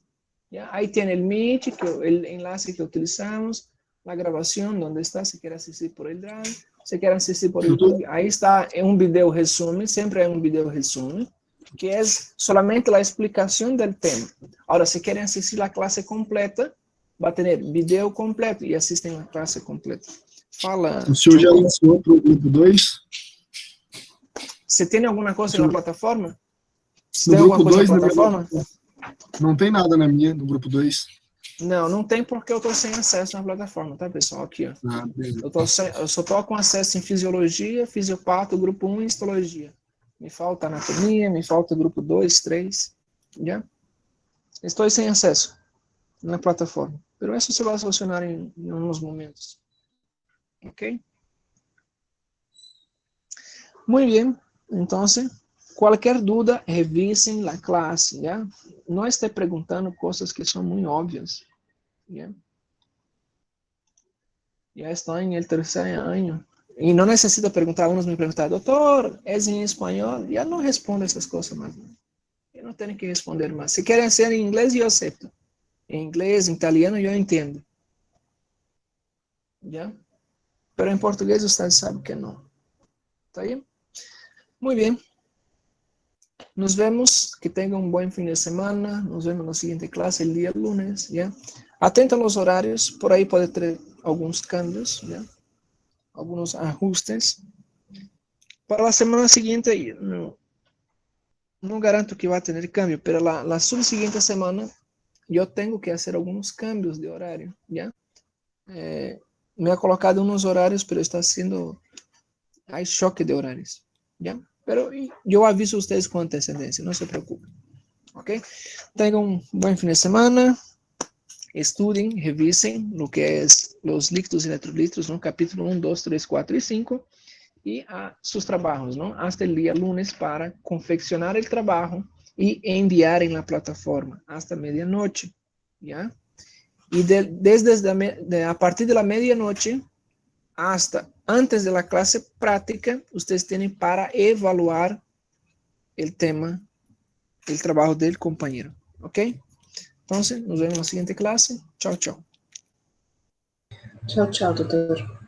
Aí tem o Meet, que o enlace que utilizamos, a gravação, onde está, se quer assistir por el Drive, se quer assistir por YouTube, aí está um vídeo resumo, sempre é um vídeo resumo, que é solamente a explicação do tema. Agora, se querem assistir a classe completa, vai ter vídeo completo e assistem a classe completa. Fala. O senhor já lançou para o grupo 2? Você tem alguma coisa na plataforma? No grupo 2, não tem nada na minha, no grupo 2. Não tem porque eu estou sem acesso na plataforma, tá, pessoal? Aqui, ó. Eu só estou com acesso em fisiologia, fisiopato, grupo 1 e histologia. Me falta anatomia, me falta grupo 2, 3, já? Estou sem acesso na plataforma. Pero isso se vai solucionar em uns momentos. Ok? Muito bem. Então, qualquer dúvida, revisem a classe, já? Não esteja perguntando coisas que são muito óbvias, já? Já estou em el terceiro ano. E não necessita perguntar, alguns me perguntaram, doutor, é em espanhol? Já não respondo essas coisas mais. Eu não tenho que responder mais. Se querem ser em inglês, eu aceito. Em inglês, em italiano, eu entendo. Já? Pero em português, vocês sabem que não. Tá aí? Muito bem. Nos vemos. Que tenham um bom fim de semana. Nos vemos na seguinte classe, el dia lunes. Já? Atento aos horários. Por aí pode ter alguns cambios. Já? Algunos ajustes. Para la semana siguiente, no garanto que va a tener cambio, pero la subsiguiente semana yo tengo que hacer algunos cambios de horario, ¿ya? Me ha colocado unos horarios, pero está haciendo, hay choque de horarios, ¿ya? pero yo aviso a ustedes con antecedencia, no se preocupen. ¿Ok? Tengan un buen fin de semana. Estudien, revisen lo que es los líquidos y electrolitos, ¿no? Capítulo 1, 2, 3, 4 y 5. Y a sus trabajos, ¿no? Hasta el día lunes para confeccionar el trabajo y enviar en la plataforma hasta medianoche, ¿ya? Y a partir de la medianoche hasta antes de la clase práctica, ustedes tienen para evaluar el tema, el trabajo del compañero, ¿ok? Entonces, nos vemos en la siguiente clase. Chao, chao. Tchau, tchau, doutor.